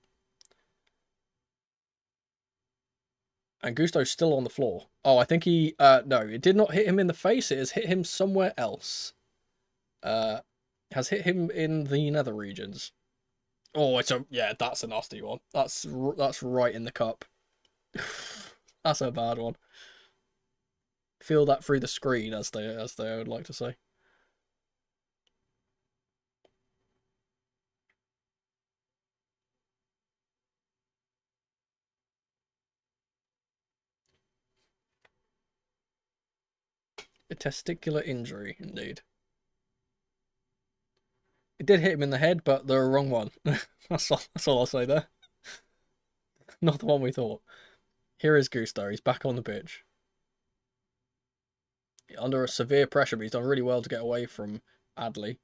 And Gusto's still on the floor. Oh, I think he... no, it did not hit him in the face. It has hit him somewhere else. Has hit him in the nether regions. Oh, yeah, that's a nasty one. That's right in the cup. That's a bad one. Feel that through the screen, as they would like to say. A testicular injury, indeed. It did hit him in the head, but the wrong one. That's all I'll say there. Not the one we thought. Here is Gusto. He's back on the pitch. Under a severe pressure, but he's done really well to get away from Adley.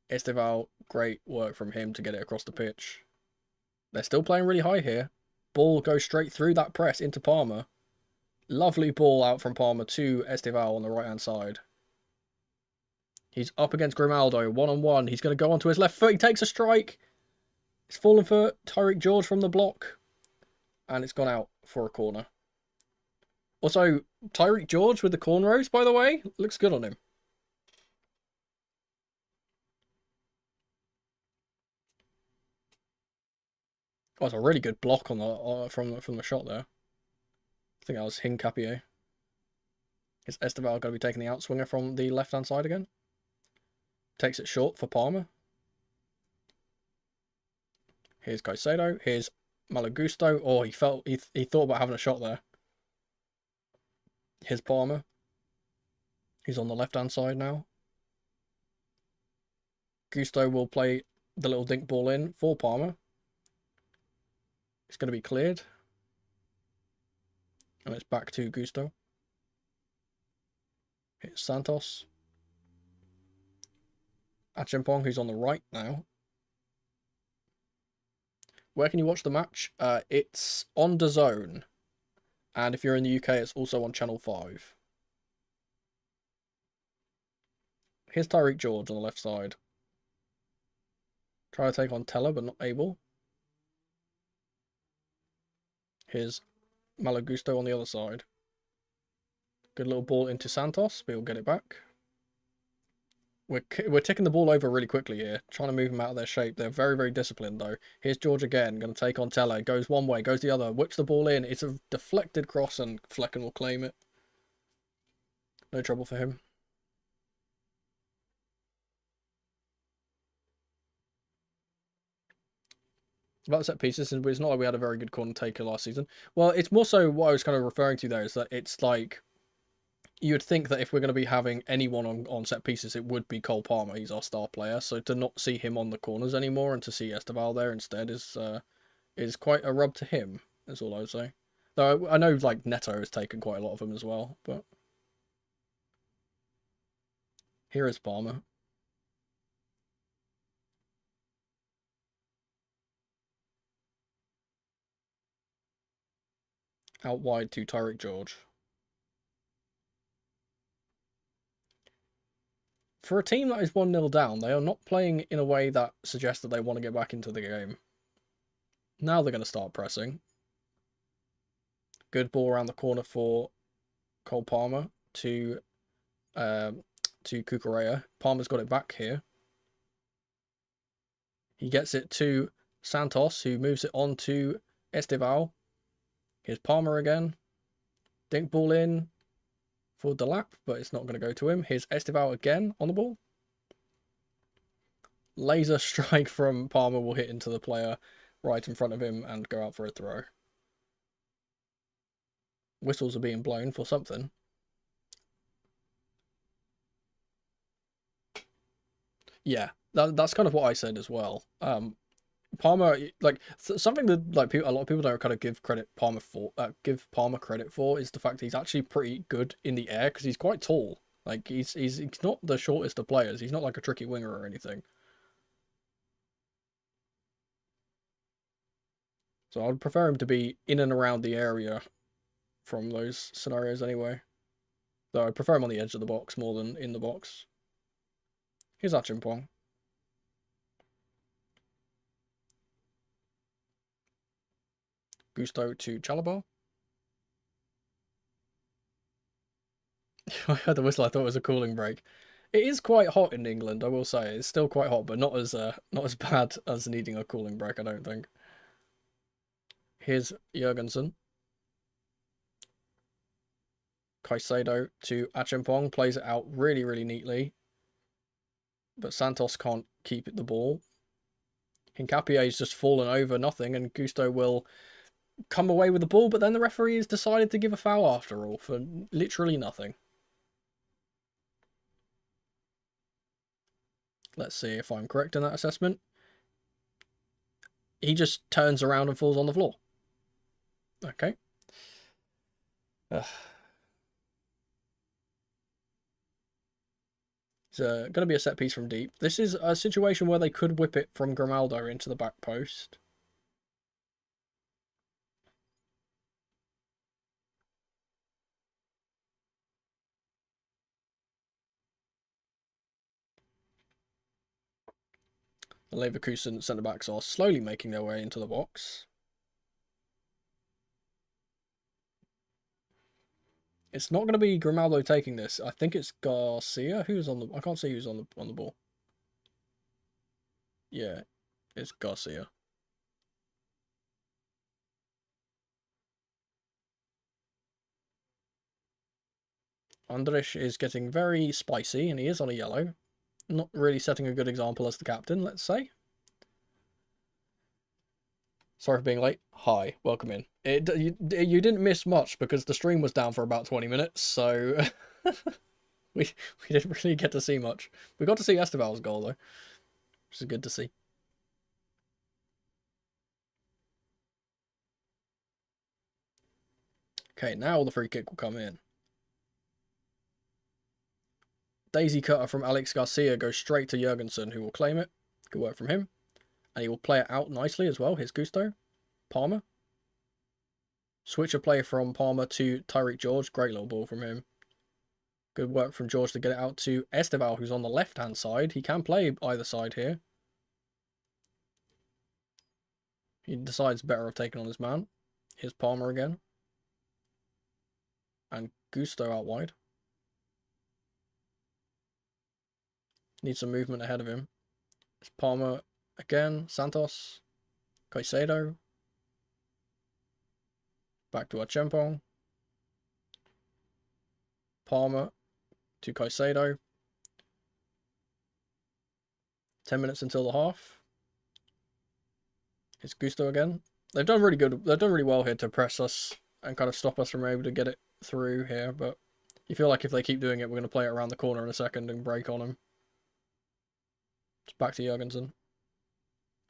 Esteval, great work from him to get it across the pitch. They're still playing really high here. Ball goes straight through that press into Palmer. Lovely ball out from Palmer to Esteval on the right-hand side. He's up against Grimaldo, one-on-one. He's going to go onto his left foot. He takes a strike. It's fallen for Tyreek George from the block. And it's gone out for a corner. Also, Tyreek George with the cornrows, by the way, looks good on him. Oh, it's a really good block on the from the shot there. I think that was Hincapié. Is Esteval going to be taking the outswinger from the left-hand side again? Takes it short for Palmer. Here's Caicedo. Here's Malagusto. Oh, he thought about having a shot there. Here's Palmer. He's on the left-hand side now. Gusto will play the little dink ball in for Palmer. It's going to be cleared. And it's back to Gusto. Here's Santos. Achimpong, who's on the right now. Where can you watch the match? It's on DAZN. And if you're in the UK, it's also on Channel 5. Here's Tyreek George on the left side. Try to take on Teller, but not able. Here's Malagusto on the other side. Good little ball into Santos, but he'll get it back. We're ticking the ball over really quickly here, trying to move them out of their shape. They're very, very disciplined, though. Here's George again, going to take on Teller. Goes one way, goes the other, whips the ball in. It's a deflected cross, and Flecken will claim it. No trouble for him. About the set pieces, it's not like we had a very good corner taker last season. Well, it's more so what I was kind of referring to there is that it's like you would think that if we're going to be having anyone on set pieces, it would be Cole Palmer. He's our star player. So to not see him on the corners anymore and to see Esteval there instead is quite a rub to him. That's all I would say. Though I know like Neto has taken quite a lot of them as well. But here is Palmer. Out wide to Tyreek George. For a team that is 1-0 down, they are not playing in a way that suggests that they want to get back into the game. Now they're going to start pressing. Good ball around the corner for Cole Palmer to Cucurella. Palmer's got it back here. He gets it to Santos, who moves it on to Esteval. Here's Palmer again. Dink ball in for Delap, but it's not going to go to him. Here's Esteval again on the ball. Laser strike from Palmer will hit into the player right in front of him and go out for a throw. Whistles are being blown for something. Yeah, that's kind of what I said as well. Palmer, like something that like a lot of people don't kind of give Palmer credit for is the fact that he's actually pretty good in the air because he's quite tall. Like he's not the shortest of players. He's not like a tricky winger or anything. So I would prefer him to be in and around the area from those scenarios anyway. Though I prefer him on the edge of the box more than in the box. Here's Achimpong. Gusto to Chalobah. I heard the whistle. I thought it was a cooling break. It is quite hot in England, I will say. It's still quite hot, but not as bad as needing a cooling break, I don't think. Here's Jurgensen. Caicedo to Achimpong. Plays it out really, really neatly. But Santos can't keep the ball. Hincapié's just fallen over nothing, and Gusto will come away with the ball, but then the referee has decided to give a foul after all for literally nothing. Let's see if I'm correct in that assessment. He just turns around and falls on the floor. Okay. It's going to be a set piece from deep. This is a situation where they could whip it from Grimaldo into the back post. The Leverkusen centre-backs are slowly making their way into the box. It's not going to be Grimaldo taking this. I think it's Garcia. Who's on the... I can't see who's on the ball. Yeah, it's Garcia. Andrich is getting very spicy, and he is on a yellow. Not really setting a good example as the captain, let's say. Sorry for being late. Hi, welcome in. You didn't miss much because the stream was down for about 20 minutes, so we didn't really get to see much. We got to see Esteval's goal, though, which is good to see. Okay, now the free kick will come in. Daisy cutter from Alex Garcia goes straight to Jurgensen, who will claim it. Good work from him. And he will play it out nicely as well. Here's Gusto. Palmer. Switch of play from Palmer to Tyreek George. Great little ball from him. Good work from George to get it out to Esteval, who's on the left-hand side. He can play either side here. He decides better of taking on his man. Here's Palmer again. And Gusto out wide. Needs some movement ahead of him. It's Palmer again. Santos. Caicedo. Back to Achampong. Palmer to Caicedo. 10 minutes until the half. It's Gusto again. They've done really good. They've done really well here to press us and kind of stop us from able to get it through here. But you feel like if they keep doing it, we're going to play it around the corner in a second and break on them. It's back to Jurgensen.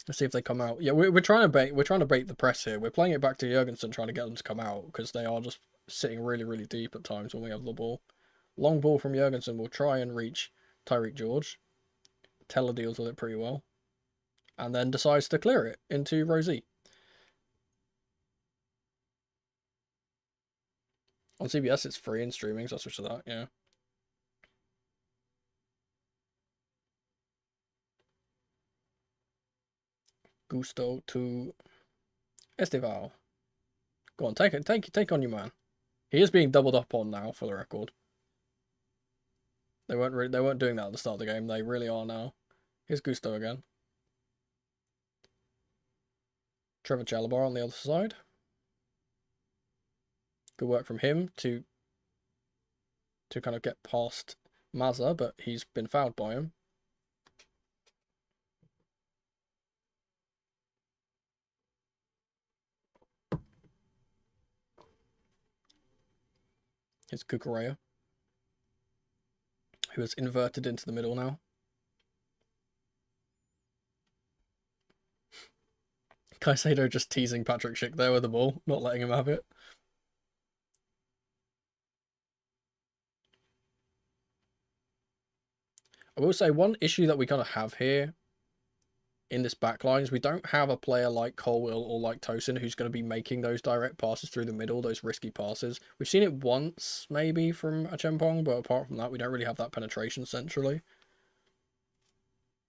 Let's see if they come out. Yeah, we're trying to bait. We're trying to bait the press here. We're playing it back to Jurgensen, trying to get them to come out because they are just sitting really, really deep at times when we have the ball. Long ball from Jurgensen will try and reach Tyreek George. Teller deals with it pretty well, and then decides to clear it into Rosie. On CBS, it's free in streaming, so I'll switch to that. Yeah. Gusto to Esteval. Go on, take on your man. He is being doubled up on now, for the record. They weren't doing that at the start of the game. They really are now. Here's Gusto again. Trevor Chalabar on the other side. Good work from him to kind of get past Mazza, but he's been fouled by him. Here's Kukurea, who is inverted into the middle now. Caicedo just teasing Patrick Schick there with the ball, not letting him have it. I will say one issue that we kind of have here in this backline is we don't have a player like Colwill or like Tosin who's going to be making those direct passes through the middle, those risky passes. We've seen it once maybe from Achampong, but apart from that, we don't really have that penetration centrally.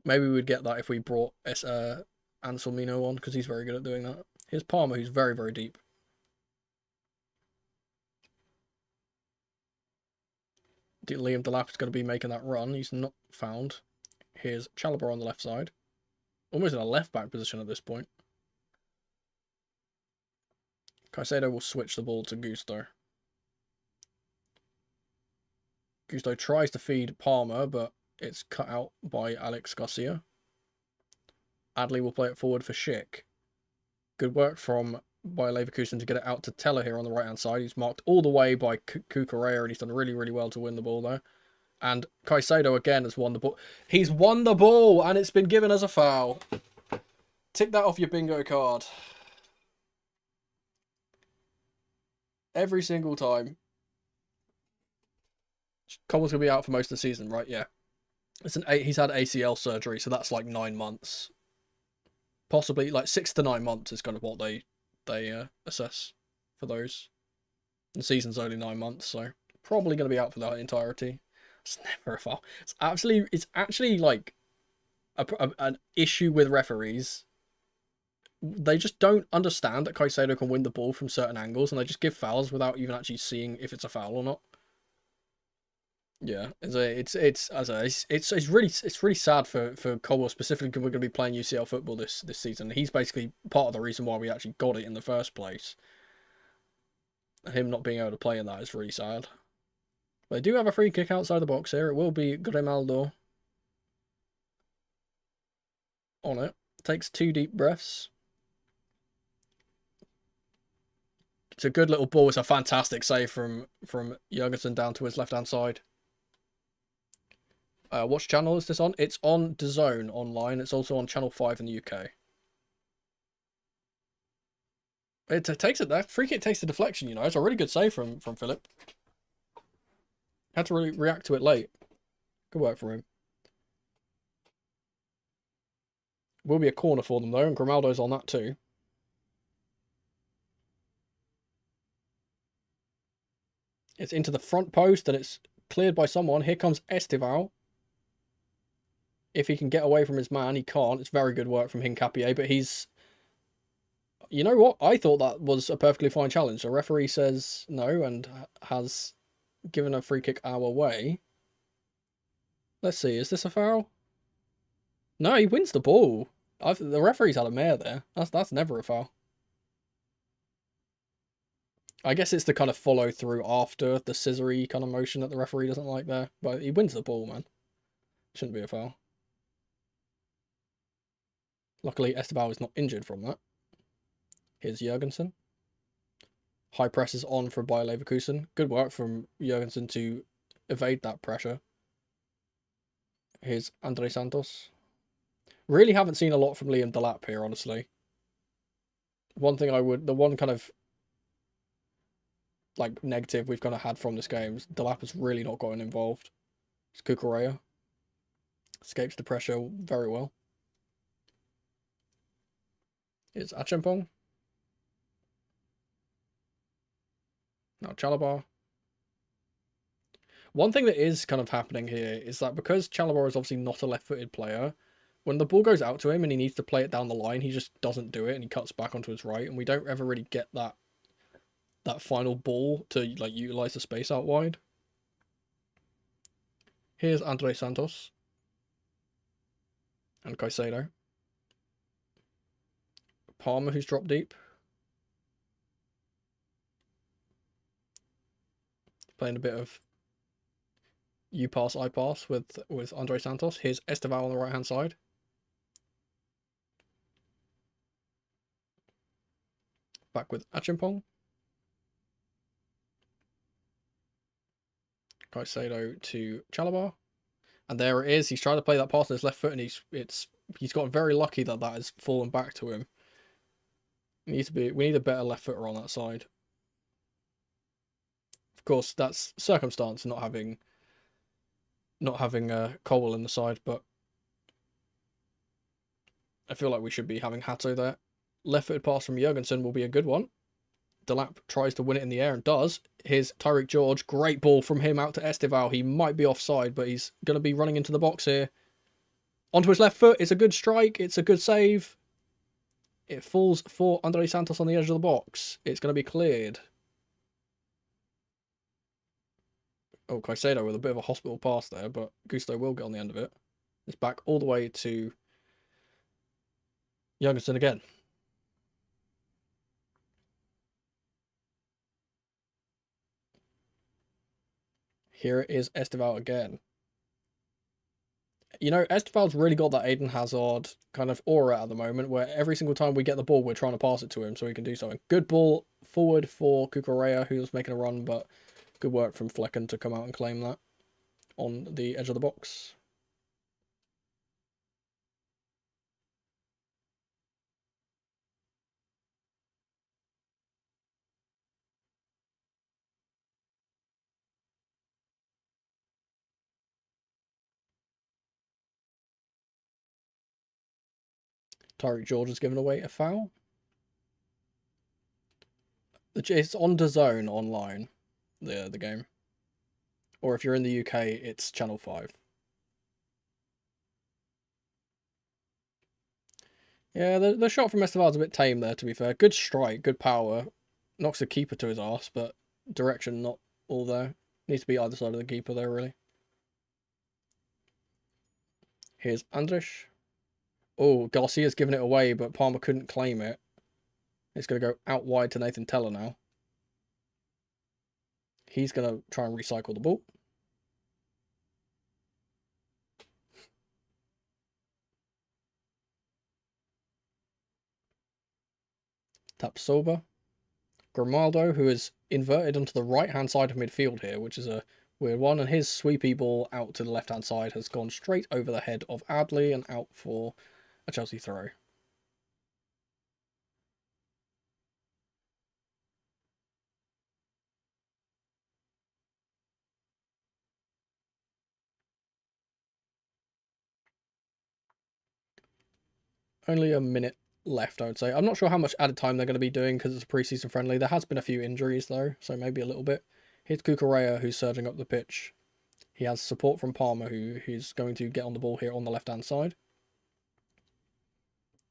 Maybe we'd get that if we brought Anselmino on, because he's very good at doing that. Here's Palmer, who's very, very deep. Liam Delap is going to be making that run. He's not found. Here's Chalabar on the left side. Almost in a left-back position at this point. Caicedo will switch the ball to Gusto. Gusto tries to feed Palmer, but it's cut out by Alex Garcia. Adley will play it forward for Schick. Good work from Bayer Leverkusen to get it out to Teller here on the right-hand side. He's marked all the way by Kukurea, and he's done really, really well to win the ball there. And Caicedo again has won the ball. He's won the ball, and it's been given as a foul. Tick that off your bingo card. Every single time. Coleman's going to be out for most of the season, right? Yeah. He's had ACL surgery, so that's like 9 months. Possibly like 6 to 9 months is kind of what they assess for those. The season's only 9 months, so probably going to be out for that entirety. It's never a foul. It's actually like an issue with referees. They just don't understand that Caicedo can win the ball from certain angles, and they just give fouls without even actually seeing if it's a foul or not. Yeah, it's really sad for Colwell specifically, because we're going to be playing UCL football this season. He's basically part of the reason why we actually got it in the first place. And him not being able to play in that is really sad. They do have a free kick outside the box here. It will be Grimaldo on it. Takes 2 deep breaths. It's a good little ball. It's a fantastic save from Jurgensen down to his left-hand side. What channel is this on? It's on DAZN online. It's also on Channel 5 in the UK. It takes it there. Free kick takes the deflection, you know. It's a really good save from Philip. Had to really react to it late. Good work for him. Will be a corner for them, though, and Grimaldo's on that too. It's into the front post, and it's cleared by someone. Here comes Estival. If he can get away from his man, he can't. It's very good work from Hincapié, but he's... You know what? I thought that was a perfectly fine challenge. The referee says no and has given a free kick our way. Let's see, is this a foul? No, he wins the ball. The referee's had a mare there. That's never a foul. I guess it's the kind of follow through after the scissory kind of motion that the referee doesn't like there. But he wins the ball, man. Shouldn't be a foul. Luckily, Esteban is not injured from that. Here's Jurgensen. High press is on for Bayer Leverkusen. Good work from Jurgensen to evade that pressure. Here's Andre Santos. Really haven't seen a lot from Liam Delap here, honestly. The one kind of like negative we've kind of had from this game is Delap has really not gotten involved. It's Cucurella. Escapes the pressure very well. It's Achampong. Now Chalobah. One thing that is kind of happening here is that because Chalobah is obviously not a left-footed player, when the ball goes out to him and he needs to play it down the line, he just doesn't do it and he cuts back onto his right, and we don't ever really get that final ball to like utilize the space out wide. Here's Andre Santos and Caicedo. Palmer, who's dropped deep. Playing a bit of you pass, I pass with Andre Santos. Here's Esteval on the right hand side. Back with Achimpong. Caicedo to Chalobah. And there it is. He's trying to play that pass on his left foot, and he's got very lucky that has fallen back to him. We need a better left footer on that side. Of course, that's circumstance not having Colwell in the side, but I feel like we should be having Hato there. Left-footed pass from Jurgensen will be a good one. Delap tries to win it in the air and does. Here's Tyreek George. Great ball from him out to Esteval. He might be offside, but he's going to be running into the box here. Onto his left foot. It's a good strike. It's a good save. It falls for Andre Santos on the edge of the box. It's going to be cleared. Oh, Caicedo with a bit of a hospital pass there, but Gusto will get on the end of it. It's back all the way to Jurgensen again. Here it is Esteval again. You know, Esteval's really got that Eden Hazard kind of aura at the moment, where every single time we get the ball, we're trying to pass it to him so he can do something. Good ball forward for Cucurella, who was making a run, but good work from Flecken to come out and claim that on the edge of the box. Tyreek George has given away a foul. It's on DAZN online, the game. Or if you're in the UK, it's Channel 5. Yeah, the shot from Esteval's a bit tame there, to be fair. Good strike, good power. Knocks the keeper to his arse, but direction not all there. Needs to be either side of the keeper there, really. Here's Andrich. Oh, Garcia's given it away, but Palmer couldn't claim it. It's going to go out wide to Nathan Teller now. He's going to try and recycle the ball. Tapsoba. Grimaldo, who is inverted onto the right-hand side of midfield here, which is a weird one, and his sweepy ball out to the left-hand side has gone straight over the head of Adley and out for a Chelsea throw. Only a minute left, I would say. I'm not sure how much added time they're going to be doing because it's a pre-season friendly. There has been a few injuries, though, so maybe a little bit. Here's Cucurella, who's surging up the pitch. He has support from Palmer, who's going to get on the ball here on the left-hand side.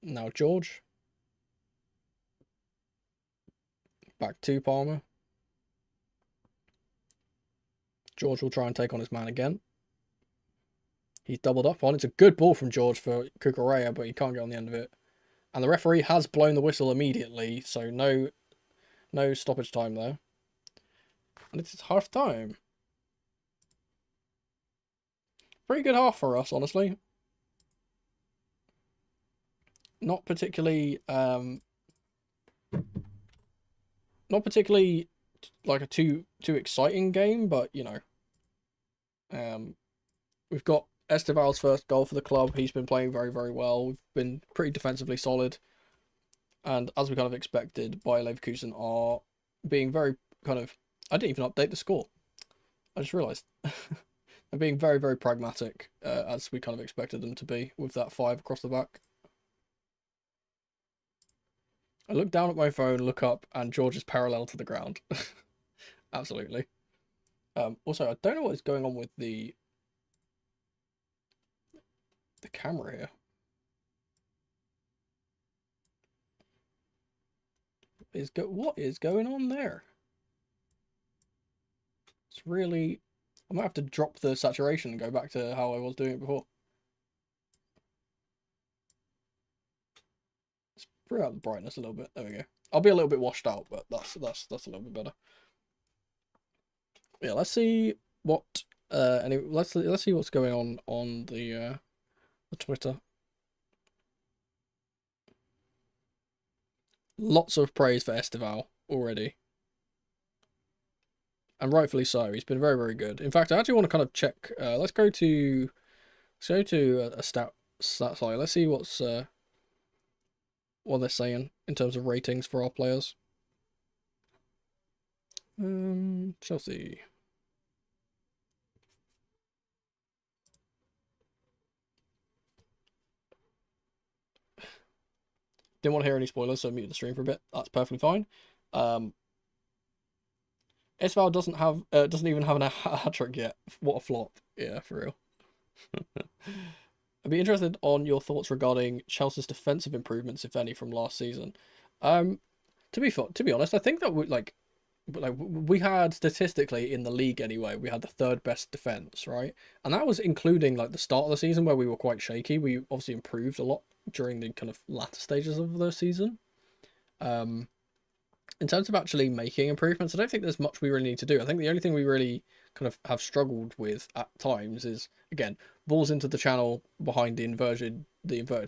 Now George. Back to Palmer. George will try and take on his man again. He's doubled up on. It's a good ball from George for Cucurella, but he can't get on the end of it. And the referee has blown the whistle immediately, so no stoppage time there. And it's half time. Pretty good half for us, honestly. Not particularly like a too exciting game, but you know. We've got Esteval's first goal for the club. He's been playing very, very well. We've been pretty defensively solid. And as we kind of expected, Bayer Leverkusen are being very kind of... I didn't even update the score. I just realised. They're being very, very pragmatic, as we kind of expected them to be, with that 5 across the back. I look down at my phone, look up, and George is parallel to the ground. Absolutely. Also, I don't know what is going on with the camera here. What is going on there? It's really... I might have to drop the saturation and go back to how I was doing it before. Let's bring out the brightness a little bit. There we go. I'll be a little bit washed out, but that's a little bit better. Yeah, let's see what anyway, let's see what's going on the Twitter. Lots of praise for Esteval already. And rightfully so. He's been very, very good. In fact, I actually want to kind of check. Let's go to a stat site. Let's see what they're saying in terms of ratings for our players. Chelsea. Didn't want to hear any spoilers, so mute the stream for a bit. That's perfectly fine. Esteval doesn't even have a hat trick yet. What a flop. Yeah, for real. I'd be interested on your thoughts regarding Chelsea's defensive improvements, if any, from last season. To be honest, I think that we had statistically in the league anyway, we had the 3rd best defense, right? And that was including like the start of the season where we were quite shaky. We obviously improved a lot during the kind of latter stages of the season. In terms of actually making improvements, I don't think there's much we really need to do. I think the only thing we really kind of have struggled with at times is, again, balls into the channel behind the inverted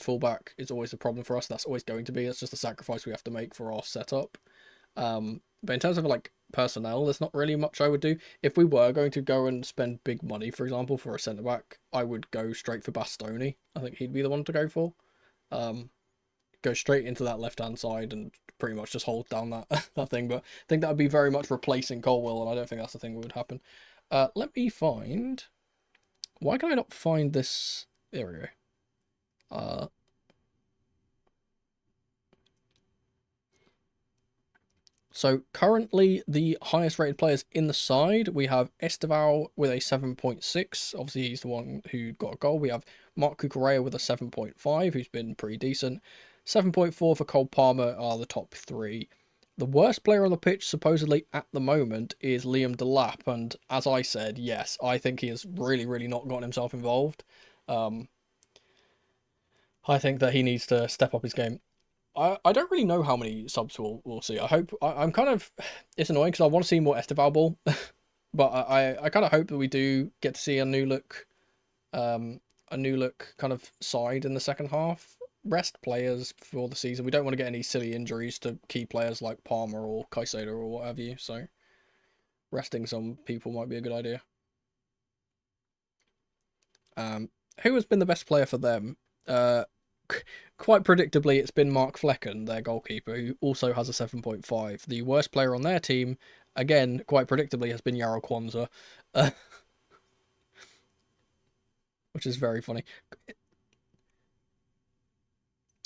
fullback is always a problem for us. That's always going to be. It's just a sacrifice we have to make for our setup. But in terms of like personnel, there's not really much I would do. If we were going to go and spend big money, for example, for a centre back, I would go straight for Bastoni. I think he'd be the one to go for. Go straight into that left-hand side and pretty much just hold down that thing. But I think that would be very much replacing Colwill, and I don't think that's the thing that would happen. Let me find... Why can I not find this... There we go. So currently the highest rated players in the side, we have Esteval with a 7.6. Obviously he's the one who got a goal. We have Marc Cucurella with a 7.5, who's been pretty decent. 7.4 for Cole Palmer are the top 3. The worst player on the pitch, supposedly, at the moment, is Liam Delap, and as I said, yes, I think he has really not gotten himself involved. I think that he needs to step up his game. I don't really know how many subs we'll see. I'm kind of, it's annoying because I want to see more Esteval ball, but I kind of hope that we do get to see a new look kind of side in the second half. Rest players for the season. We don't want to get any silly injuries to key players like Palmer or Caicedo or what have you. So resting some people might be a good idea. Who has been the best player for them? Quite predictably, it's been Mark Flecken, their goalkeeper, who also has a 7.5. The worst player on their team, again, quite predictably, has been Yarrow Kwanzaa, which is very funny.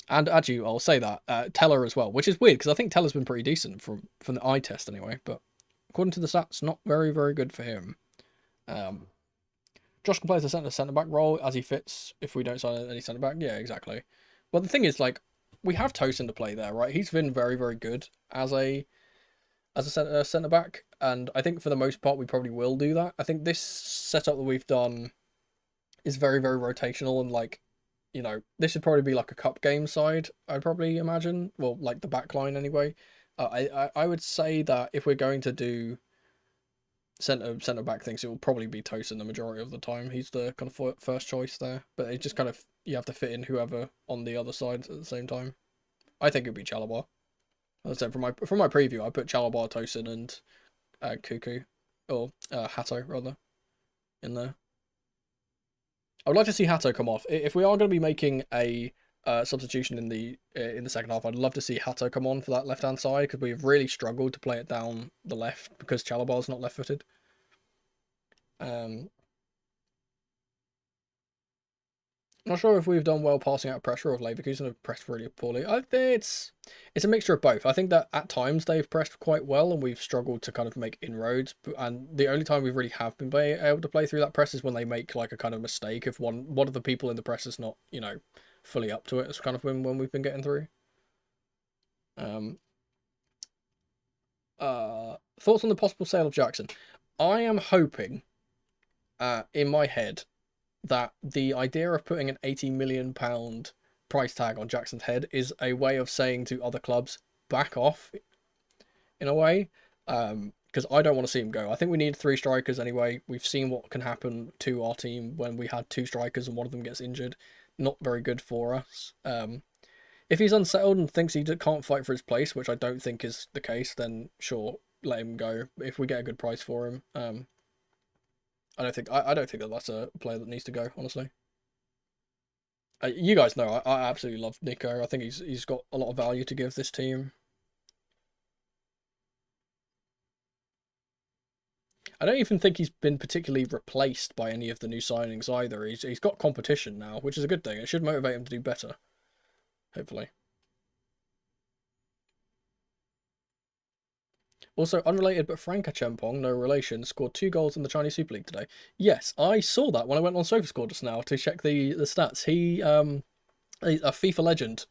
And actually, I'll say that Teller as well, which is weird because I think Teller's been pretty decent from the eye test anyway. But according to the stats, not very good for him. Josh can play as a centre back role as he fits. If we don't sign any centre back, yeah, exactly. Well, the thing is, like, we have Tosin to play there, right? He's been very good as a centre back, and I think for the most part we probably will do that. I think this setup that we've done is very rotational, and like, you know, this would probably be like a cup game side, I'd probably imagine. Well, like the back line anyway. I would say that if we're going to do centre back things, it will probably be Tosin the majority of the time. He's the kind of first choice there, but it just kind of, you have to fit in whoever on the other side at the same time. I think it'd be Chalobah. As I said, from my preview, I put Chalobah, Tosin, and Cuckoo, or Hatto rather, in there. I would like to see Hatto come off. If we are going to be making a substitution in the second half, I'd love to see Hatto come on for that left-hand side, because we've really struggled to play it down the left because Chalobah's not left-footed. Not sure if we've done well passing out pressure, or if Leverkusen have pressed really poorly. I think it's a mixture of both. I think that at times they've pressed quite well and we've struggled to kind of make inroads. And the only time we really have been able to play through that press is when they make like a kind of mistake. If one of the people in the press is not, you know, fully up to it. It's kind of when we've been getting through. Thoughts on the possible sale of Jackson? I am hoping, in my head, that the idea of putting an £80 million price tag on Jackson's head is a way of saying to other clubs, back off, in a way, because I don't want to see him go. I think we need 3 strikers anyway. We've seen what can happen to our team when we had 2 strikers and one of them gets injured. Not very good for us. If he's unsettled and thinks he can't fight for his place, which I don't think is the case, then sure, let him go if we get a good price for him. I don't think that that's a player that needs to go, honestly. You guys know I absolutely love Nico. I think he's got a lot of value to give this team. I don't even think he's been particularly replaced by any of the new signings either. He's got competition now, which is a good thing. It should motivate him to do better, hopefully. Also, unrelated but Frank Achempong, no relation, scored 2 goals in the Chinese Super League today. Yes, I saw that when I went on SofaScore just now to check the stats. He's a FIFA legend,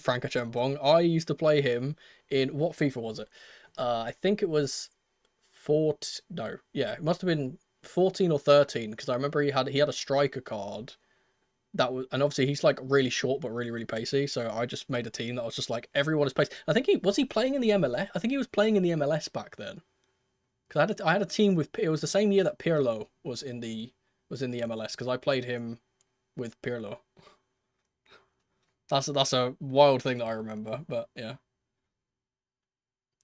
Frank Achempong. I used to play him in, what FIFA was it? I think it was it must have been 14 or 13, because I remember he had a striker card. That was, and obviously he's like really short but really pacey. So I just made a team that was just like everyone is pacey. I think he playing in the MLS. I think he was playing in the MLS back then. Because I had a team with, it was the same year that Pirlo was in the MLS, because I played him with Pirlo. That's a wild thing that I remember, but yeah.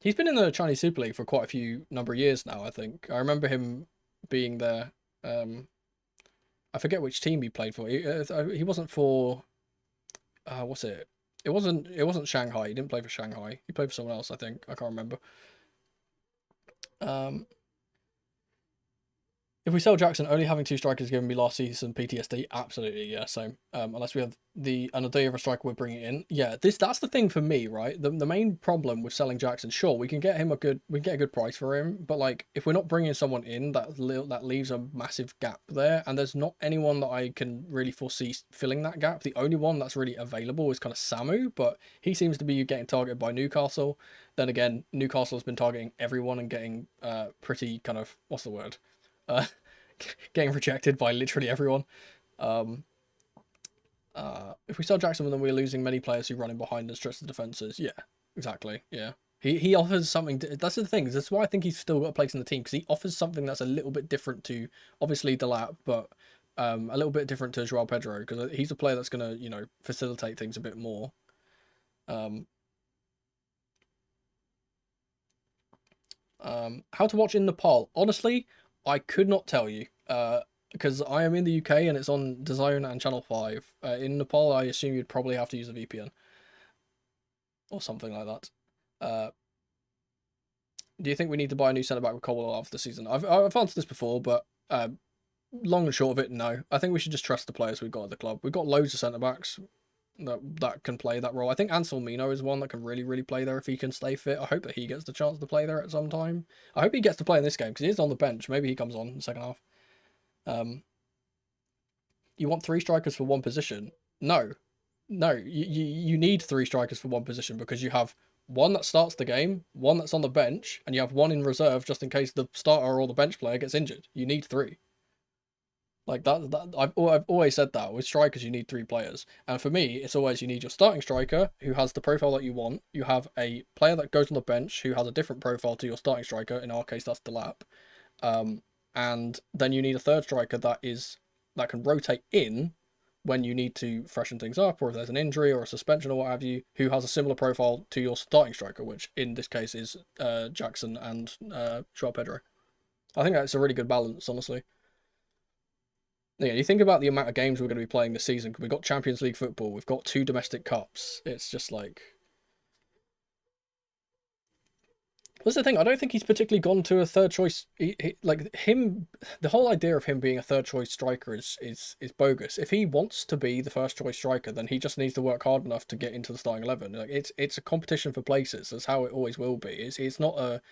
He's been in the Chinese Super League for quite a few number of years now, I think. I remember him being there. I forget which team he played for. He wasn't for, what's it? It wasn't Shanghai. He didn't play for Shanghai. He played for someone else, I think. I can't remember. If we sell Jackson, only having 2 strikers giving me last season PTSD. Absolutely, yeah, same. Unless we have another other striker we're bringing in. Yeah, that's the thing for me, right? The main problem with selling Jackson, sure, we can get a good price for him, but like if we're not bringing someone in, that leaves a massive gap there, and there's not anyone that I can really foresee filling that gap. The only one that's really available is kind of Samu, but he seems to be getting targeted by Newcastle. Then again, Newcastle has been targeting everyone and getting pretty kind of, what's the word? Getting rejected by literally everyone. If we sell Jackson, then we're losing many players who run in behind and stretch the defenses. Yeah, exactly. Yeah, he offers something. That's the thing. That's why I think he's still got a place in the team, because he offers something that's a little bit different to obviously Delap, but a little bit different to Joao Pedro, because he's a player that's gonna facilitate things a bit more. How to watch in Nepal? Honestly, I could not tell you. Because I am in the UK and it's on DAZN and Channel 5. In Nepal, I assume you'd probably have to use a VPN. Or something like that. Do you think we need to buy a new centre-back with Colwell after the season? I've answered this before, but long and short of it, no. I think we should just trust the players we've got at the club. We've got loads of centre-backs that can play that role. I think Ansel Mino is one that can really play there if he can stay fit. I hope that he gets the chance to play there at some time. I hope he gets to play in this game, because he is on the bench. Maybe he comes on in the second half. You want 3 strikers for 1 position? No. You need 3 strikers for 1 position, because you have one that starts the game, one that's on the bench, and you have one in reserve just in case the starter or the bench player gets injured. You need 3. Like that I've always said that with strikers you need 3 players, and for me it's always you need your starting striker who has the profile that you want. You have a player that goes on the bench who has a different profile to your starting striker. In our case, that's Delap. And then you need a 3rd striker that can rotate in when you need to freshen things up, or if there's an injury or a suspension or what have you, who has a similar profile to your starting striker, which in this case is Jackson and Joao Pedro. I think that's a really good balance, honestly. Yeah, you think about the amount of games we're going to be playing this season. We've got Champions League football, we've got 2 domestic cups. It's just like... That's the thing, I don't think he's particularly gone to a 3rd choice. The whole idea of him being a 3rd choice striker is bogus. If he wants to be the 1st choice striker, then he just needs to work hard enough to get into the starting 11. Like it's a competition for places. That's how it always will be. It's not a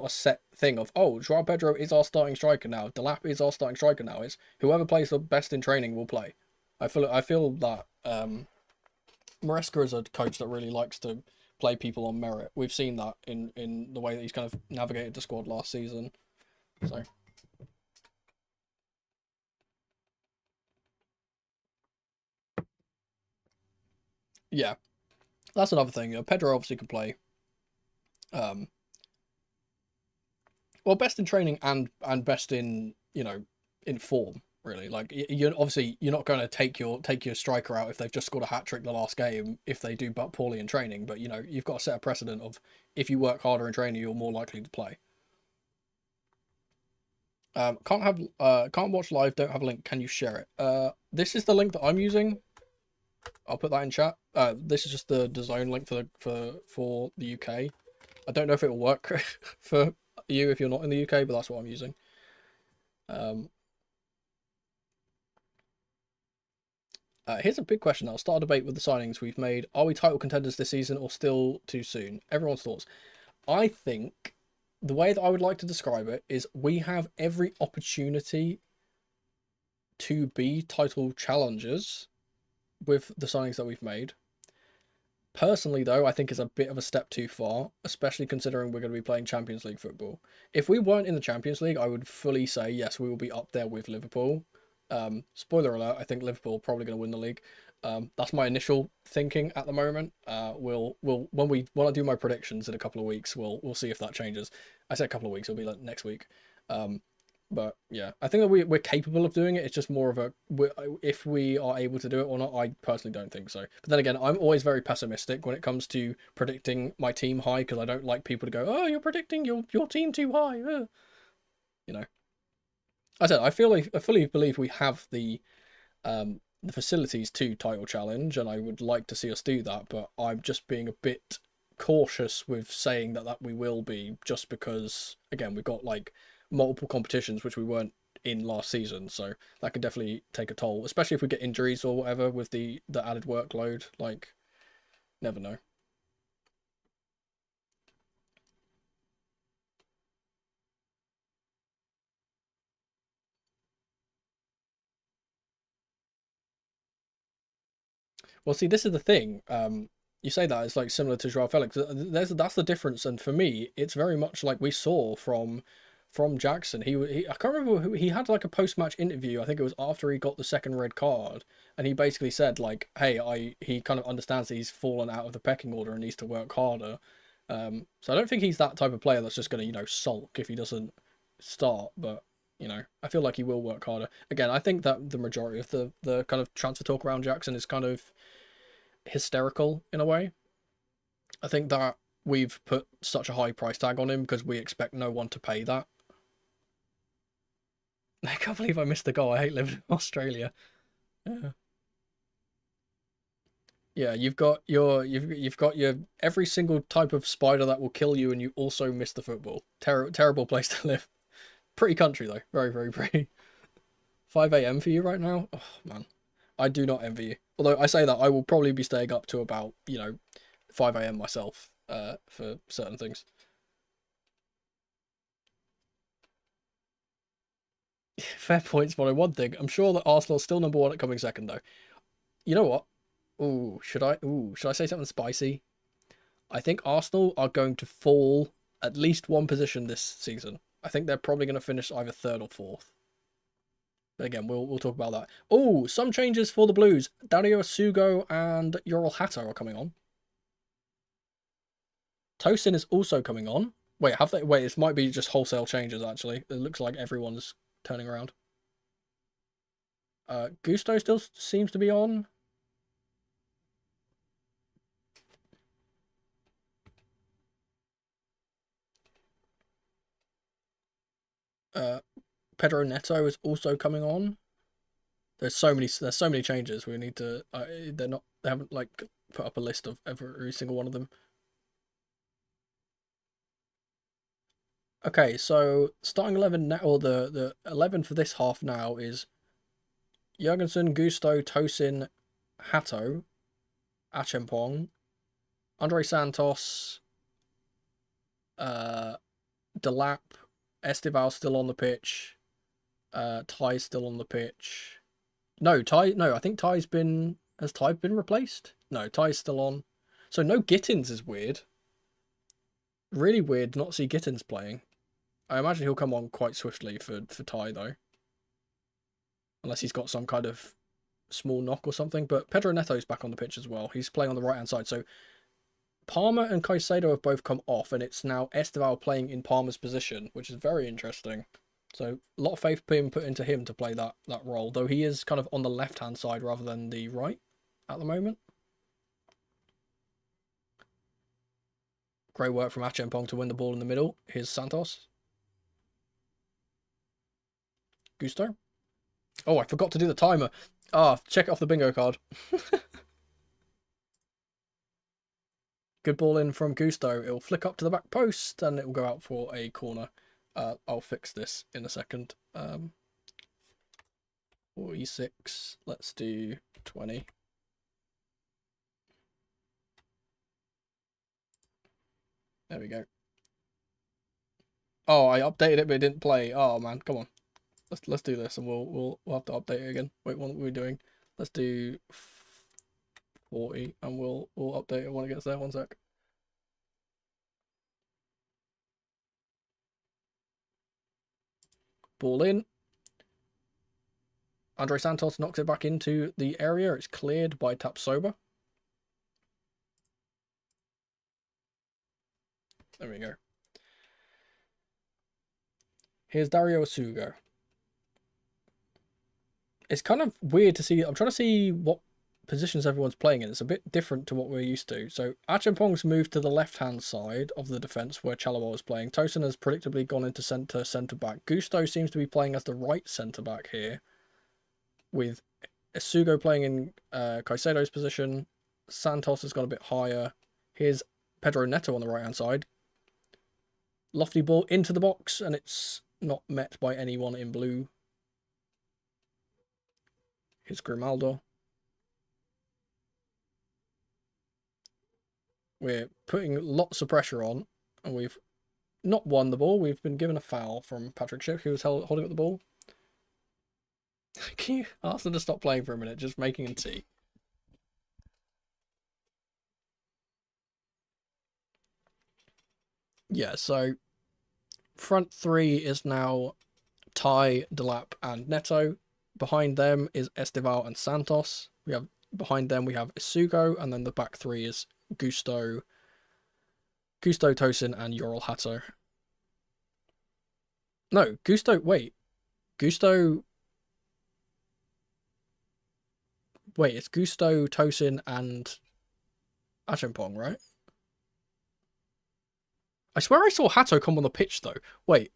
set thing of, oh, Joao Pedro is our starting striker now, Delap is our starting striker now. It's whoever plays the best in training will play. I feel that Maresca is a coach that really likes to play people on merit. We've seen that in the way that he's kind of navigated the squad last season. So yeah, that's another thing. Pedro obviously can play. Well, best in training and best in in form. Really, like you're not going to take your striker out if they've just scored a hat trick the last game if they do but poorly in training. But you've got to set a precedent of if you work harder in training, you're more likely to play. Can't watch live. Don't have a link. Can you share it? This is the link that I'm using. I'll put that in chat. This is just the DAZN link for the UK. I don't know if it will work for you if you're not in the UK, but that's what I'm using. Here's a big question. I'll start a debate with the signings we've made. Are we title contenders this season or still too soon? Everyone's thoughts. I think the way that I would like to describe it is we have every opportunity to be title challengers with the signings that we've made. Personally, though, I think it's a bit of a step too far, especially considering we're going to be playing Champions League football. If we weren't in the Champions League, I would fully say, yes, we will be up there with Liverpool. Spoiler alert, I think Liverpool are probably going to win the league. That's my initial thinking at the moment. When I do my predictions in a couple of weeks, we'll see if that changes. I say a couple of weeks, it'll be like next week. But yeah, I think that we're capable of doing it. It's just more of if we are able to do it or not. I personally don't think so. But then again, I'm always very pessimistic when it comes to predicting my team high, because I don't like people to go, "Oh, you're predicting your team too high." I said I fully believe we have the facilities to title challenge, and I would like to see us do that. But I'm just being a bit cautious with saying that we will be, just because again we've got like multiple competitions which we weren't in last season. So that could definitely take a toll, especially if we get injuries or whatever with the added workload. Like, never know. Well, see, this is the thing. You say that it's like similar to Joao Felix. That's the difference, and for me, it's very much like we saw from Jackson. He I can't remember who he had like a post match interview. I think it was after he got the second red card, and he basically said like, "Hey, he kind of understands that he's fallen out of the pecking order and needs to work harder." So I don't think he's that type of player that's just going to sulk if he doesn't start, but. I feel like he will work harder. Again, I think that the majority of the kind of transfer talk around Jackson is kind of hysterical in a way. I think that we've put such a high price tag on him because we expect no one to pay that. I can't believe I missed the goal. I hate living in Australia. Yeah. Yeah, you've got your every single type of spider that will kill you, and you also miss the football. Terrible place to live. Pretty country though, very very pretty. 5 a.m. for you right now? Oh man, I do not envy you. Although I say that I will probably be staying up to about 5 a.m. myself for certain things. Fair points, but one thing, I'm sure that Arsenal's still number one at coming second though. You know what? Should I say something spicy? I think Arsenal are going to fall at least one position this season. I think they're probably going to finish either third or fourth. But again, we'll talk about that. Oh, some changes for the Blues. Dario Sugo and Ural Hatter are coming on. Tosin is also coming on. Wait, have they? Wait, this might be just wholesale changes, actually. It looks like everyone's turning around. Gusto still seems to be on. Pedro Neto is also coming on. There's so many changes. We need to. They haven't like put up a list of every single one of them. Okay, so starting 11 now, or the 11 for this half now is Jurgensen, Gusto, Tosin, Hato, Achempong, Andre Santos, Delap, Estival still on the pitch, Ty's still on the pitch. No, I think has Ty been replaced? No, Ty's still on. So no Gittins is weird. Really weird not to see Gittins playing. I imagine he'll come on quite swiftly for Ty though. Unless he's got some kind of small knock or something. But Pedro Neto's back on the pitch as well. He's playing on the right hand side. So Palmer and Caicedo have both come off, and it's now Estival playing in Palmer's position, which is very interesting. So a lot of faith being put into him to play that role, though he is kind of on the left hand side rather than the right at the moment. Great work from Achempong to win the ball in the middle. Here's Santos. Gusto. Oh, I forgot to do the timer. Check it off the bingo card. Good ball in from Gusto. It'll flick up to the back post and it will go out for a corner. I'll fix this in a second. 46. Let's do 20. There we go. Oh, I updated it, but it didn't play. Oh man, come on. Let's do this, and we'll have to update it again. Wait, what are we doing? Let's do 40, and we'll update it when it gets there. 1 sec. Ball in. Andre Santos knocks it back into the area. It's cleared by Tapsoba. There we go. Here's Dario Asugo. It's kind of weird to see. I'm trying to see what positions everyone's playing in. It's a bit different to what we're used to. So Achempong's moved to the left-hand side of the defence where Chalobah was playing. Tosin has predictably gone into centre-back. Gusto seems to be playing as the right centre-back here, with Asugo playing in Caicedo's position. Santos has gone a bit higher. Here's Pedro Neto on the right-hand side. Lofty ball into the box, and it's not met by anyone in blue. Here's Grimaldo. We're putting lots of pressure on, and we've not won the ball. We've been given a foul from Patrick Schick, who was holding up the ball. Can you ask them to stop playing for a minute? Just making a tea. Yeah, so front three is now Ty, Delap, and Neto. Behind them is Estival and Santos. Behind them we have Isugo, and then the back three is Gusto, Tosin, and Yoral Hato. No, Gusto. Wait, Gusto. Wait, it's Gusto, Tosin, and Achimpong, right? I swear I saw Hato come on the pitch though. Wait.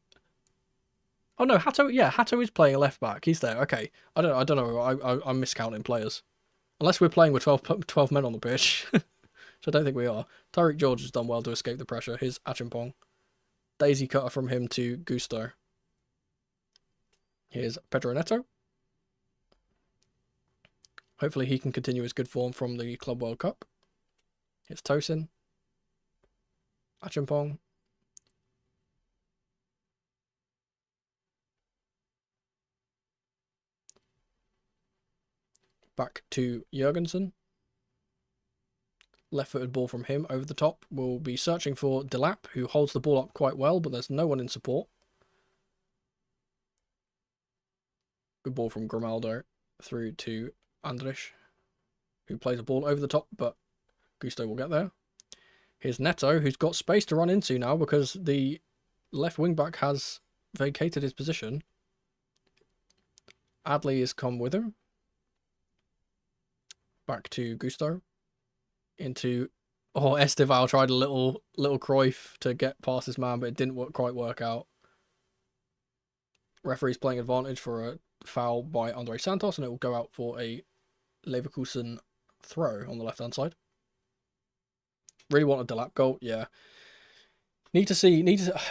Oh no, Hato. Yeah, Hato is playing a left back. He's there. Okay. I don't know. I'm miscounting players. Unless we're playing with 12 men on the pitch, which I don't think we are. Tyreek George has done well to escape the pressure. Here's Achimpong. Daisy cutter from him to Gusto. Here's Pedro Neto. Hopefully he can continue his good form from the Club World Cup. Here's Tosin. Achimpong. Back to Jurgensen. Left-footed ball from him over the top. We'll be searching for Delap, who holds the ball up quite well, but there's no one in support. Good ball from Grimaldo through to Andrich, who plays a ball over the top, but Gusto will get there. Here's Neto, who's got space to run into now because the left wing-back has vacated his position. Adley has come with him. Back to Gusto. Into... Oh, Estival tried a little Cruyff to get past his man, but it didn't quite work out. Referee's playing advantage for a foul by Andre Santos, and it will go out for a Leverkusen throw on the left-hand side. Really want a Delap goal, yeah. I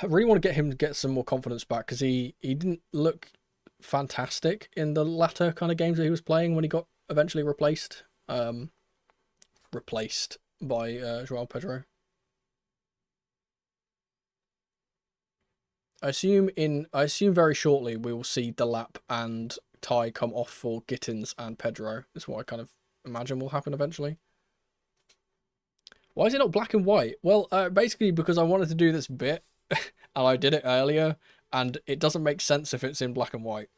really want to get him to get some more confidence back, because he didn't look fantastic in the latter kind of games that he was playing when he got eventually replaced. Replaced by João Pedro. I assume very shortly we will see Delap and Ty come off for Gittins and Pedro. That's what I kind of imagine will happen eventually. Why is it not black and white? Well, basically because I wanted to do this bit, and I did it earlier, and it doesn't make sense if it's in black and white.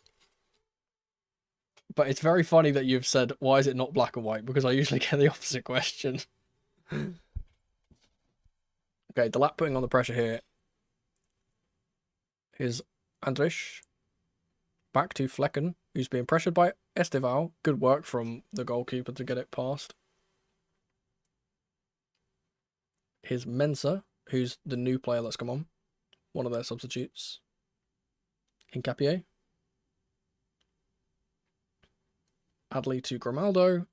But it's very funny that you've said, why is it not black and white? Because I usually get the opposite question. Okay, Delap putting on the pressure here. Here's Andrich. Back to Flecken, who's being pressured by Estival. Good work from the goalkeeper to get it past. Here's Mensah, who's the new player that's come on. One of their substitutes. Hincapié. Adley to Grimaldo.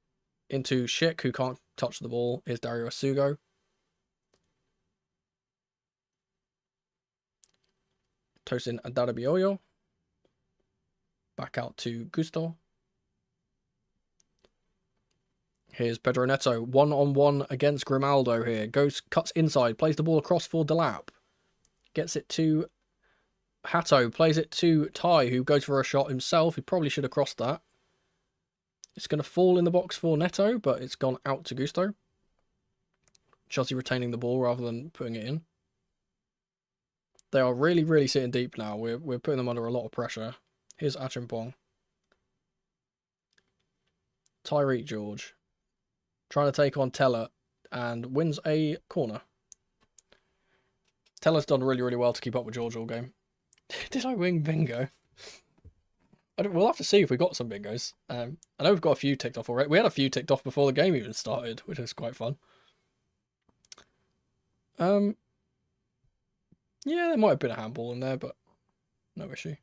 Into Schick, who can't touch the ball. Here's Dario Asugo. Tosin Adarabioyo. Back out to Gusto. Here's Pedro Neto. One-on-one against Grimaldo here. Cuts inside. Plays the ball across for Delap. Gets it to Hato. Plays it to Ty, who goes for a shot himself. He probably should have crossed that. It's going to fall in the box for Neto, but it's gone out to Gusto. Chelsea retaining the ball rather than putting it in. They are really, really sitting deep now. We're putting them under a lot of pressure. Here's Achimpong. Tyreek George. Trying to take on Teller and wins a corner. Teller's done really, really well to keep up with George all game. Did I wing bingo? We'll have to see if we got some bingos. I know we've got a few ticked off already. We had a few ticked off before the game even started, which was quite fun. Yeah, there might have been a handball in there, but no issue.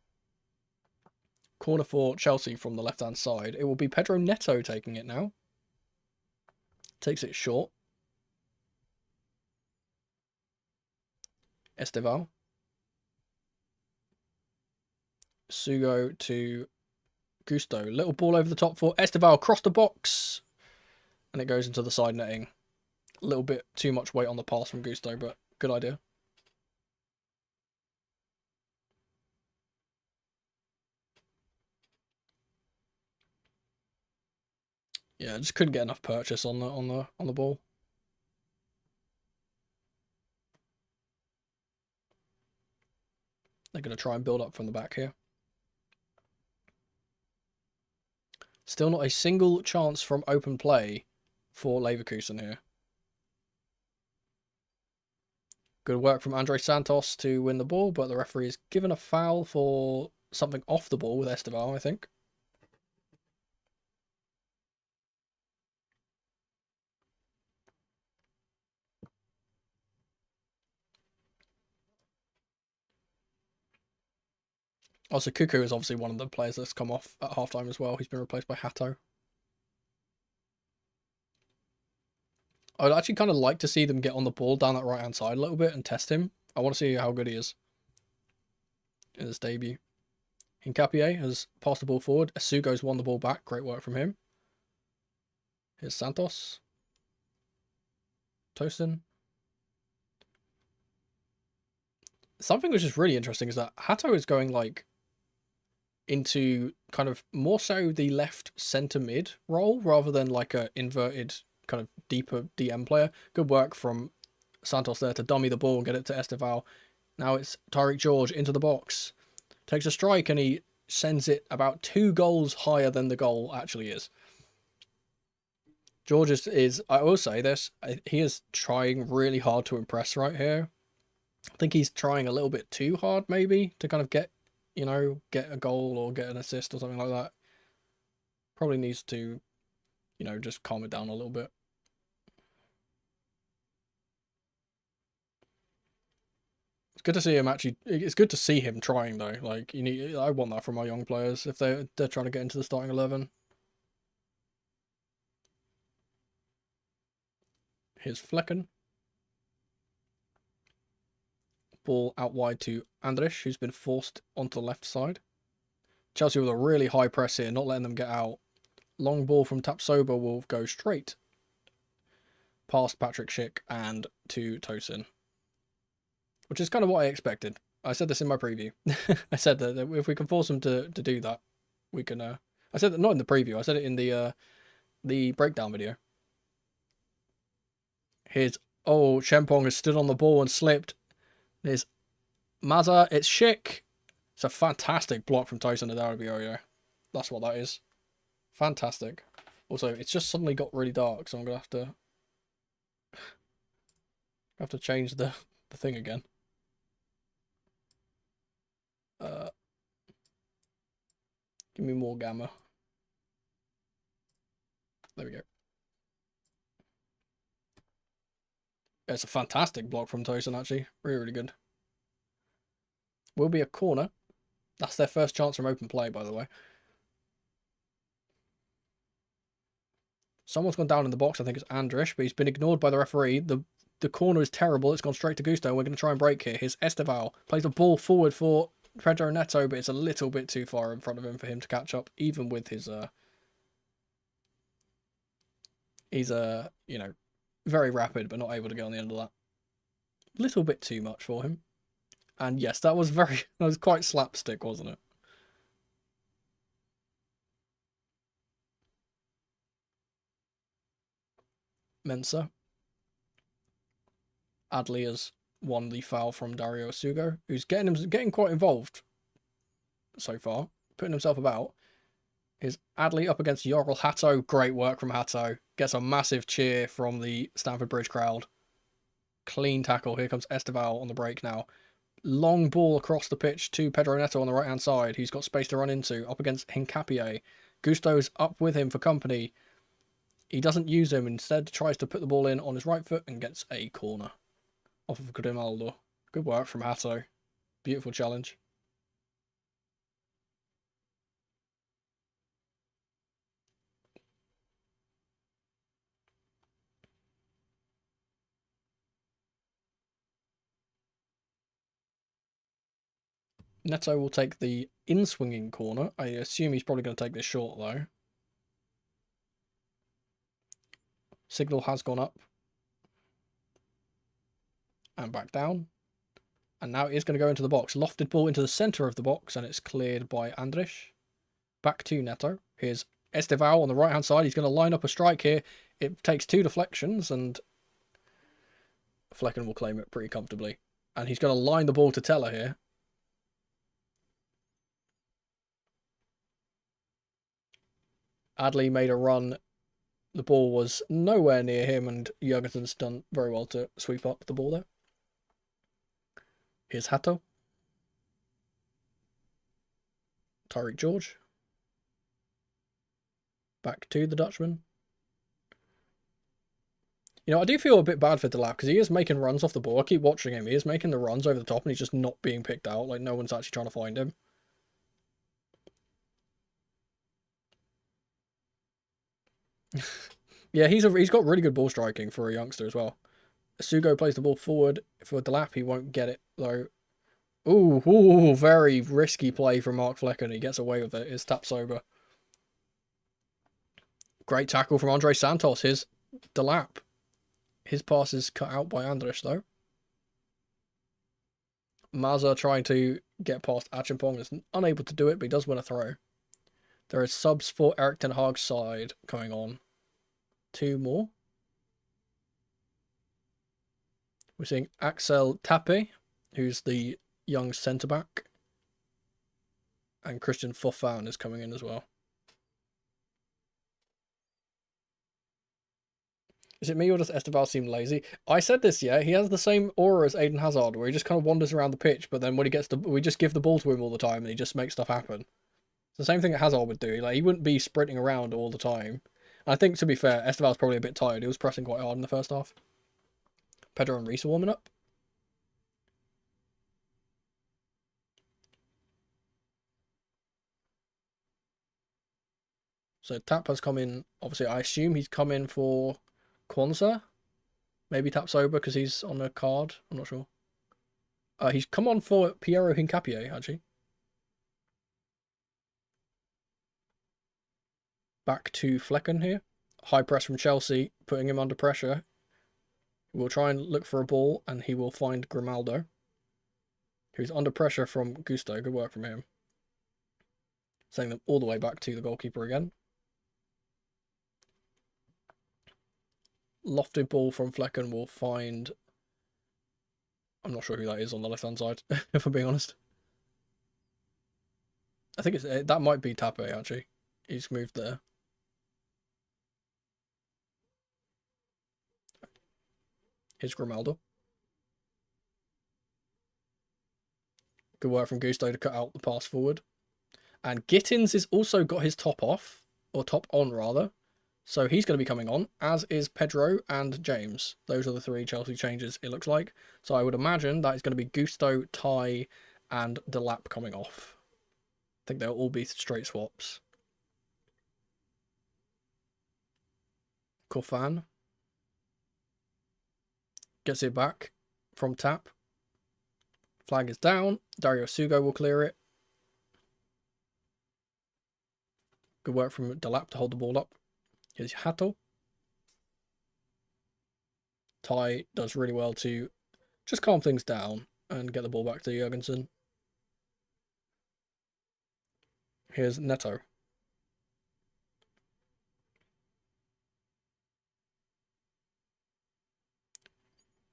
Corner for Chelsea from the left-hand side. It will be Pedro Neto taking it now. Takes it short. Estival. Sugo to Gusto, little ball over the top for Esteval, across the box, and it goes into the side netting. A little bit too much weight on the pass from Gusto, but good idea. Yeah, just couldn't get enough purchase on the ball. They're going to try and build up from the back here. Still not a single chance from open play for Leverkusen here. Good work from Andre Santos to win the ball, but the referee is given a foul for something off the ball with Esteval, I think. Also, Cuckoo is obviously one of the players that's come off at halftime as well. He's been replaced by Hato. I'd actually kind of like to see them get on the ball down that right-hand side a little bit and test him. I want to see how good he is in his debut. Hincapié has passed the ball forward. Asugo's won the ball back. Great work from him. Here's Santos. Tosin. Something which is really interesting is that Hato is going like into kind of more so the left centre mid role rather than like a inverted kind of deeper DM player. Good work from Santos there to dummy the ball and get it to Esteval. Now it's Tyreek George into the box. Takes a strike and he sends it about 2 goals higher than the goal actually is. George is I will say this, he is trying really hard to impress right here. I think he's trying a little bit too hard maybe to kind of get, you know, get a goal or get an assist or something like that. Probably needs to, you know, just calm it down a little bit. It's good to see him actually. It's good to see him trying though. Like you need, I want that from our young players if they're trying to get into the starting 11. Here's Flecken. Ball out wide to Andrich, who's been forced onto the left side. Chelsea with a really high press here, not letting them get out. Long ball from Tapsoba will go straight past Patrick Schick and to Tosin, which is kind of what I expected. I said this in my preview. I said that if we can force them to do that, we can. I said that not in the preview. I said it in the breakdown video. Here's Chempong has stood on the ball and slipped. There's Maza. It's Schick. It's a fantastic block from Tosin to Darabioyo. That's what that is. Fantastic. Also, it's just suddenly got really dark, so I'm gonna have to change the thing again. Give me more gamma. There we go. It's a fantastic block from Tosin, actually. Really, really good. Will be a corner. That's their first chance from open play, by the way. Someone's gone down in the box. I think it's Andrich, but he's been ignored by the referee. The corner is terrible. It's gone straight to Gusto. We're going to try and break here. Here's Esteval. Plays the ball forward for Pedro Neto, but it's a little bit too far in front of him for him to catch up, even with his he's you know, very rapid, but not able to get on the end of that. Little bit too much for him. And yes, that was quite slapstick, wasn't it? Mensa. Adley has won the foul from Dario Asugo, who's getting quite involved so far, putting himself about. Is Adley up against Yorgel Hato. Great work from Hato. Gets a massive cheer from the Stamford Bridge crowd. Clean tackle. Here comes Esteval on the break now. Long ball across the pitch to Pedro Neto on the right-hand side. He's got space to run into. Up against Hincapié. Gusto's up with him for company. He doesn't use him. Instead, tries to put the ball in on his right foot and gets a corner off of Grimaldo. Good work from Hato. Beautiful challenge. Neto will take the in-swinging corner. I assume he's probably going to take this short, though. Signal has gone up. And back down. And now it is going to go into the box. Lofted ball into the centre of the box, and it's cleared by Andrich. Back to Neto. Here's Esteval on the right-hand side. He's going to line up a strike here. It takes 2 deflections, and Flecken will claim it pretty comfortably. And he's going to line the ball to Teller here. Adley made a run. The ball was nowhere near him, and Jurgensen's done very well to sweep up the ball there. Here's Hato. Tyreek George. Back to the Dutchman. You know, I do feel a bit bad for Delap because he is making runs off the ball. I keep watching him. He is making the runs over the top and he's just not being picked out. Like, no one's actually trying to find him. Yeah, he's got really good ball striking for a youngster as well. Sugo plays the ball forward for Delap. He won't get it, though. Ooh, very risky play from Mark Flecken. He gets away with it. It's Tapsoba. Great tackle from Andre Santos. Here's Delap. His pass is cut out by Andrich, though. Maza trying to get past Achimpong is unable to do it, but he does win a throw. There is subs for Erik ten Hag's side going on. 2 more. We're seeing Axel Tappe, who's the young centre-back. And Christian Fofan is coming in as well. Is it me or does Esteval seem lazy? I said this, yeah. He has the same aura as Eden Hazard, where he just kind of wanders around the pitch, but then when he gets we just give the ball to him all the time and he just makes stuff happen. It's the same thing that Hazard would do. Like, he wouldn't be sprinting around all the time. I think, to be fair, Esteval's probably a bit tired. He was pressing quite hard in the first half. Pedro and Reese are warming up. So Tap has come in. Obviously, I assume he's come in for Kwanzaa. Maybe Tapsoba because he's on a card. I'm not sure. He's come on for Piero Hincapié, actually. Back to Flecken here. High press from Chelsea, putting him under pressure. We'll try and look for a ball, and he will find Grimaldo, who's under pressure from Gusto. Good work from him. Sending them all the way back to the goalkeeper again. Lofted ball from Flecken will find... I'm not sure who that is on the left-hand side, if I'm being honest. I think that might be Tappe, actually. He's moved there. Here's Grimaldo. Good work from Gusto to cut out the pass forward. And Gittins has also got his top off, or top on rather. So he's going to be coming on, as is Pedro and James. Those are the 3 Chelsea changes, it looks like. So I would imagine that is going to be Gusto, Ty, and Delap coming off. I think they'll all be straight swaps. Kofan gets it back from Tap. Flag is down. Dario Sugo will clear it. Good work from Delap to hold the ball up. Here's Hato. Ty does really well to just calm things down and get the ball back to Jurgensen. Here's Neto.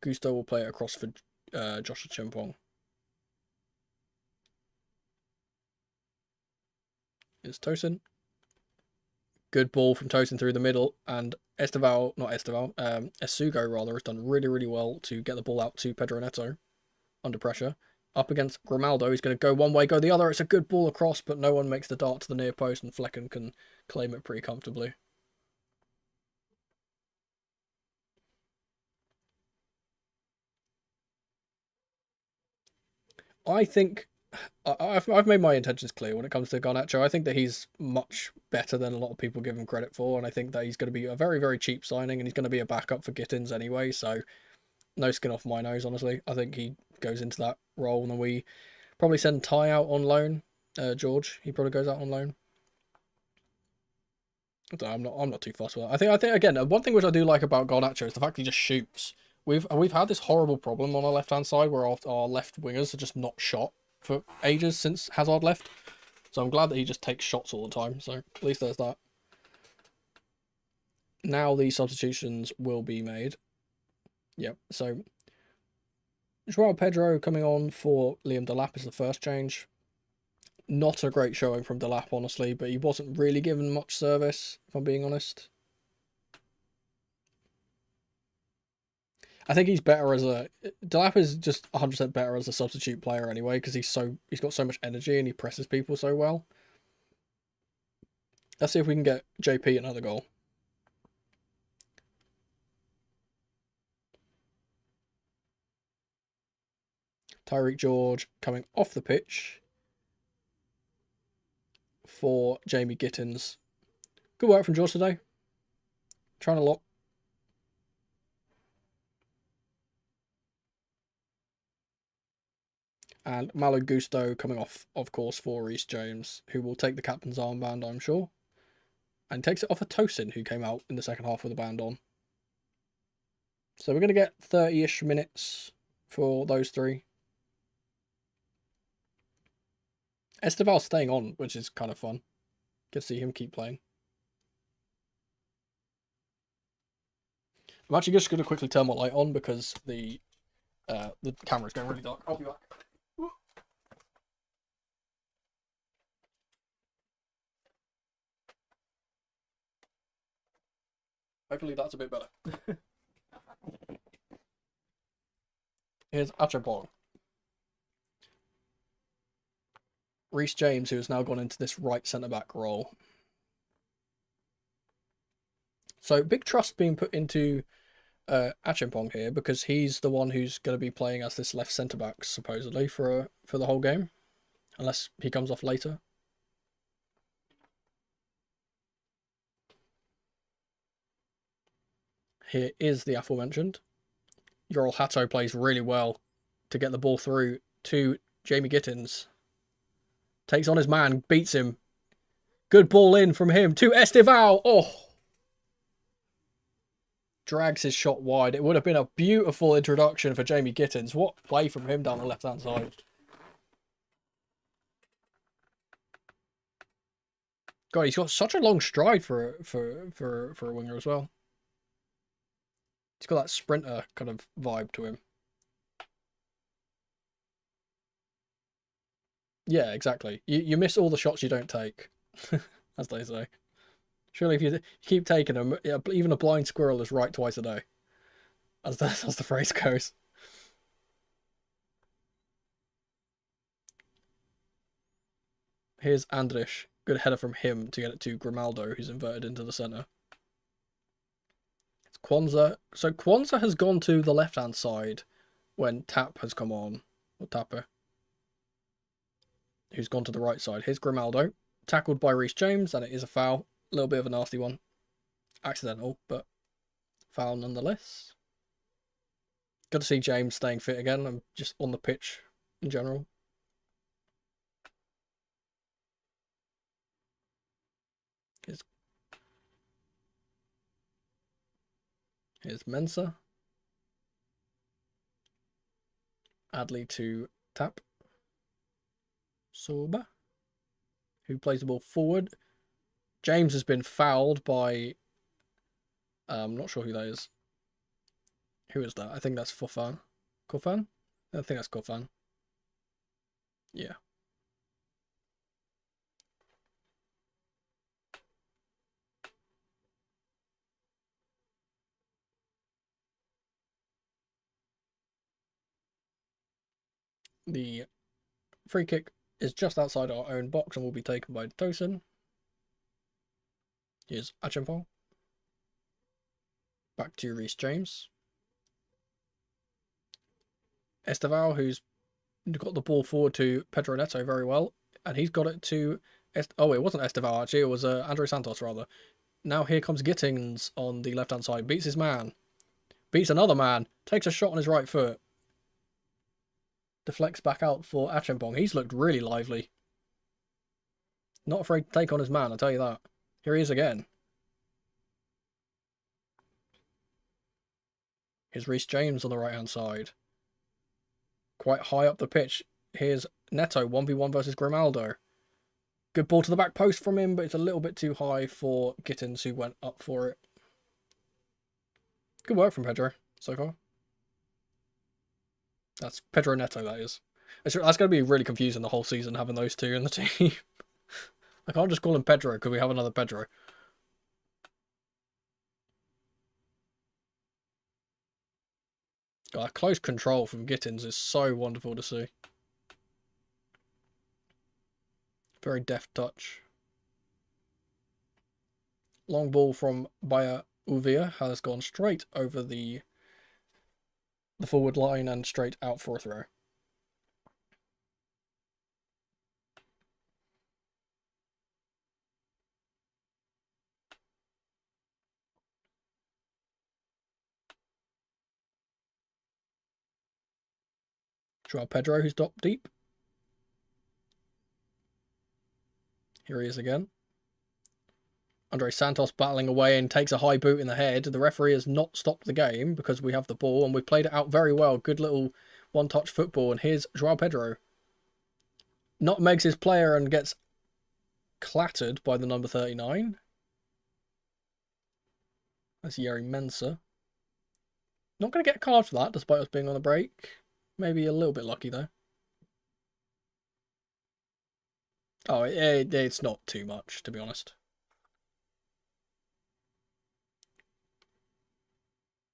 Gusto will play it across for Joshua Chimpong. Here's Tosin. Good ball from Tosin through the middle, and Esugo rather, has done really, really well to get the ball out to Pedro Neto under pressure. Up against Grimaldo, he's going to go one way, go the other. It's a good ball across, but no one makes the dart to the near post, and Flecken can claim it pretty comfortably. I think I've made my intentions clear when it comes to Garnacho. I think that he's much better than a lot of people give him credit for, and I think that he's going to be a very, very cheap signing, and he's going to be a backup for Gittins anyway, so no skin off my nose, honestly. I think he goes into that role, and then we Probably send Ty out on loan. George, he probably goes out on loan. I'm not too fussed with that. I think again, one thing which I do like about Garnacho is the fact he just shoots. We've had this horrible problem on our left hand side where our left wingers are just not shot for ages since Hazard left. So I'm glad that he just takes shots all the time. So at least there's that. Now the substitutions will be made. Yep. So Joao Pedro coming on for Liam Delap is the first change. Not a great showing from Delap, honestly, but he wasn't really given much service, if I'm being honest. I think he's better as a... Delap is just 100% better as a substitute player anyway, because he's got so much energy and he presses people so well. Let's see if we can get JP another goal. Tyreek George coming off the pitch for Jamie Gittins. Good work from George today. Trying a lot. And Malo Gusto coming off, of course, for Reece James, who will take the captain's armband, I'm sure. And takes it off of Tosin, who came out in the second half with the band on. So we're going to get 30-ish minutes for those three. Esteval's staying on, which is kind of fun. Get to see him keep playing. I'm actually just going to quickly turn my light on because the camera's going really dark. I'll be back. Hopefully that's a bit better. Here's Achapong. Reece James, who has now gone into this right centre-back role. So big trust being put into Achimpong here because he's the one who's going to be playing as this left centre-back, supposedly, for the whole game. Unless he comes off later. Here is the aforementioned. Yoral Hatto plays really well to get the ball through to Jamie Gittins. Takes on his man, beats him. Good ball in from him to Esteval. Oh! Drags his shot wide. It would have been a beautiful introduction for Jamie Gittins. What play from him down the left-hand side. God, he's got such a long stride for a winger as well. He's got that sprinter kind of vibe to him. Yeah, exactly. You miss all the shots you don't take, as they say. Surely if you keep taking them, even a blind squirrel is right twice a day, as the phrase goes. Here's Andrish. Good header from him to get it to Grimaldo, who's inverted into the centre. It's Kwanzaa. So Kwanzaa has gone to the left-hand side when Tap has come on. Or Tapper. Who's gone to the right side. Here's Grimaldo. Tackled by Reece James, and it is a foul. A little bit of a nasty one. Accidental, but foul nonetheless. Good to see James staying fit again. I'm just on the pitch in general. Here's Mensah. Adley to Tap. Soba, who plays the ball forward. James has been fouled by... I'm not sure who that is. Who is that? I think that's Fofan. Kofan? I think that's Kofan. Yeah. The free kick is just outside our own box and will be taken by Tosin. Here's Achimpong. Back to Reece James. Esteval, who's got the ball forward to Pedro Neto very well. And he's got it to... Oh, it wasn't Esteval, actually. It was Andre Santos, rather. Now here comes Gittins on the left-hand side. Beats his man. Beats another man. Takes a shot on his right foot. Deflects back out for Achampong. He's looked really lively. Not afraid to take on his man, I'll tell you that. Here he is again. Here's Reece James on the right-hand side. Quite high up the pitch. Here's Neto, 1v1 versus Grimaldo. Good ball to the back post from him, but it's a little bit too high for Gittins, who went up for it. Good work from Pedro so far. That's Pedro Neto, that is. That's going to be really confusing the whole season, having those two in the team. I can't just call him Pedro because we have another Pedro. God, close control from Gittins is so wonderful to see. Very deft touch. Long ball from Bayer Leverkusen has gone straight over the forward line and straight out for a throw. Joao Pedro, who's dropped deep. Here he is again. Andre Santos battling away and takes a high boot in the head. The referee has not stopped the game because we have the ball and we played it out very well. Good little one-touch football. And here's Joao Pedro. Nutmegs his player and gets clattered by the number 39. That's Yeri Mensah. Not going to get a card for that, despite us being on the break. Maybe a little bit lucky, though. Oh, it's not too much, to be honest.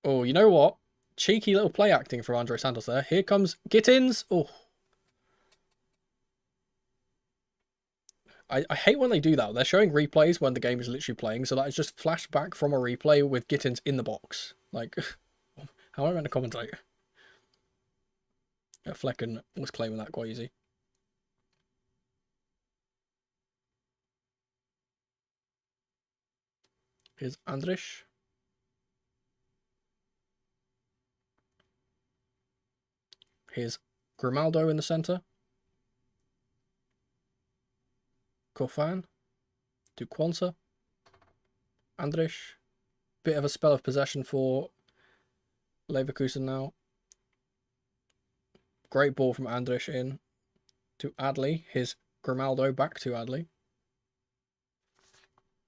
Oh, you know what? Cheeky little play acting from Andre Santos there. Here comes Gittins. Oh. I hate when they do that. They're showing replays when the game is literally playing, so that is just flashback from a replay with Gittins in the box. Like, how am I meant to commentate? Flecken was claiming that quite easy. Here's Andrich. Here's Grimaldo in the centre. Kofan to Quanta. Andrich. Bit of a spell of possession for Leverkusen now. Great ball from Andrich in to Adley. Here's Grimaldo back to Adley.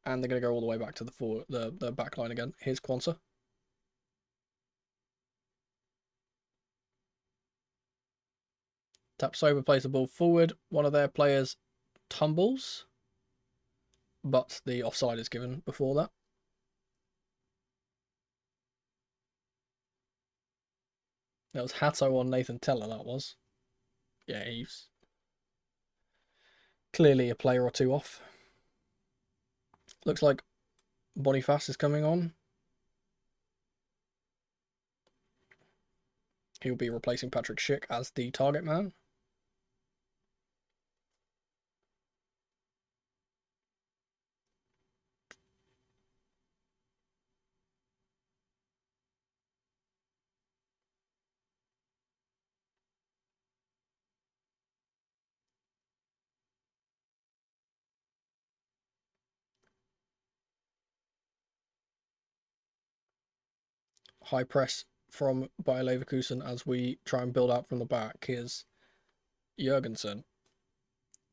And they're going to go all the way back to the back line again. Here's Quanta. Tapsoba plays the ball forward. One of their players tumbles, but the offside is given before that. That was Hatto on Nathan Teller, that was. Yeah, he's clearly a player or two off. Looks like Boniface is coming on. He'll be replacing Patrick Schick as the target man. High press from Bayer Leverkusen as we try and build out from the back. Here's Jurgensen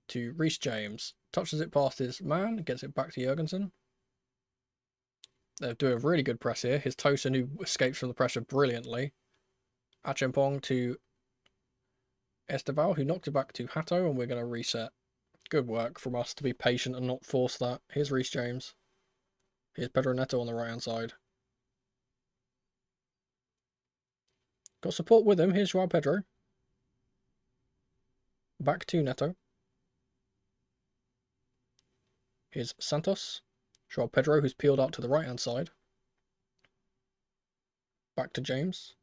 to Reece James. Touches it past his man, gets it back to Jurgensen. They're doing a really good press here. Here's Tosin, who escapes from the pressure brilliantly. Achampong to Esteval, who knocked it back to Hatto, and we're going to reset. Good work from us to be patient and not force that. Here's Reece James. Here's Pedro Neto on the right-hand side. Got support with him. Here's Joao Pedro. Back to Neto. Here's Santos. Joao Pedro, who's peeled out to the right-hand side. Back to James.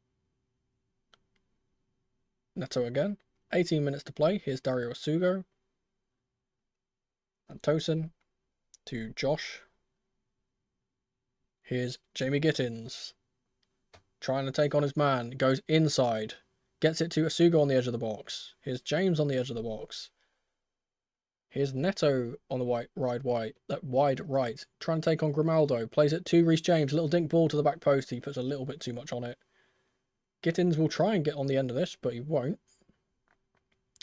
Neto again. 18 minutes to play. Here's Dario Asugo. And Tosin to Josh. Here's Jamie Gittins. Trying to take on his man. Goes inside. Gets it to Asugo on the edge of the box. Here's James on the edge of the box. Here's Neto on the wide right, trying to take on Grimaldo. Plays it to Reece James. Little dink ball to the back post. He puts a little bit too much on it. Gittins will try and get on the end of this, but he won't.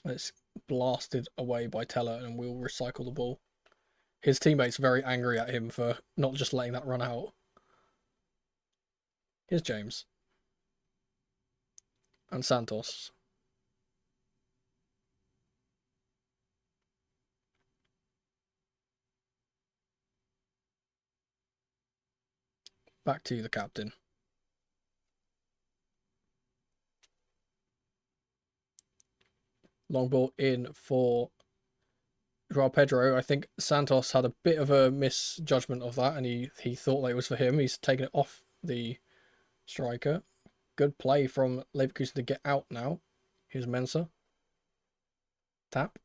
It's blasted away by Teller, and we'll recycle the ball. His teammates very angry at him for not just letting that run out. Here's James. And Santos. Back to the captain. Long ball in for Joao Pedro. I think Santos had a bit of a misjudgment of that, and he thought that it was for him. He's taken it off the striker. Good play from Leverkusen to get out now. Here's Mensah. Tap.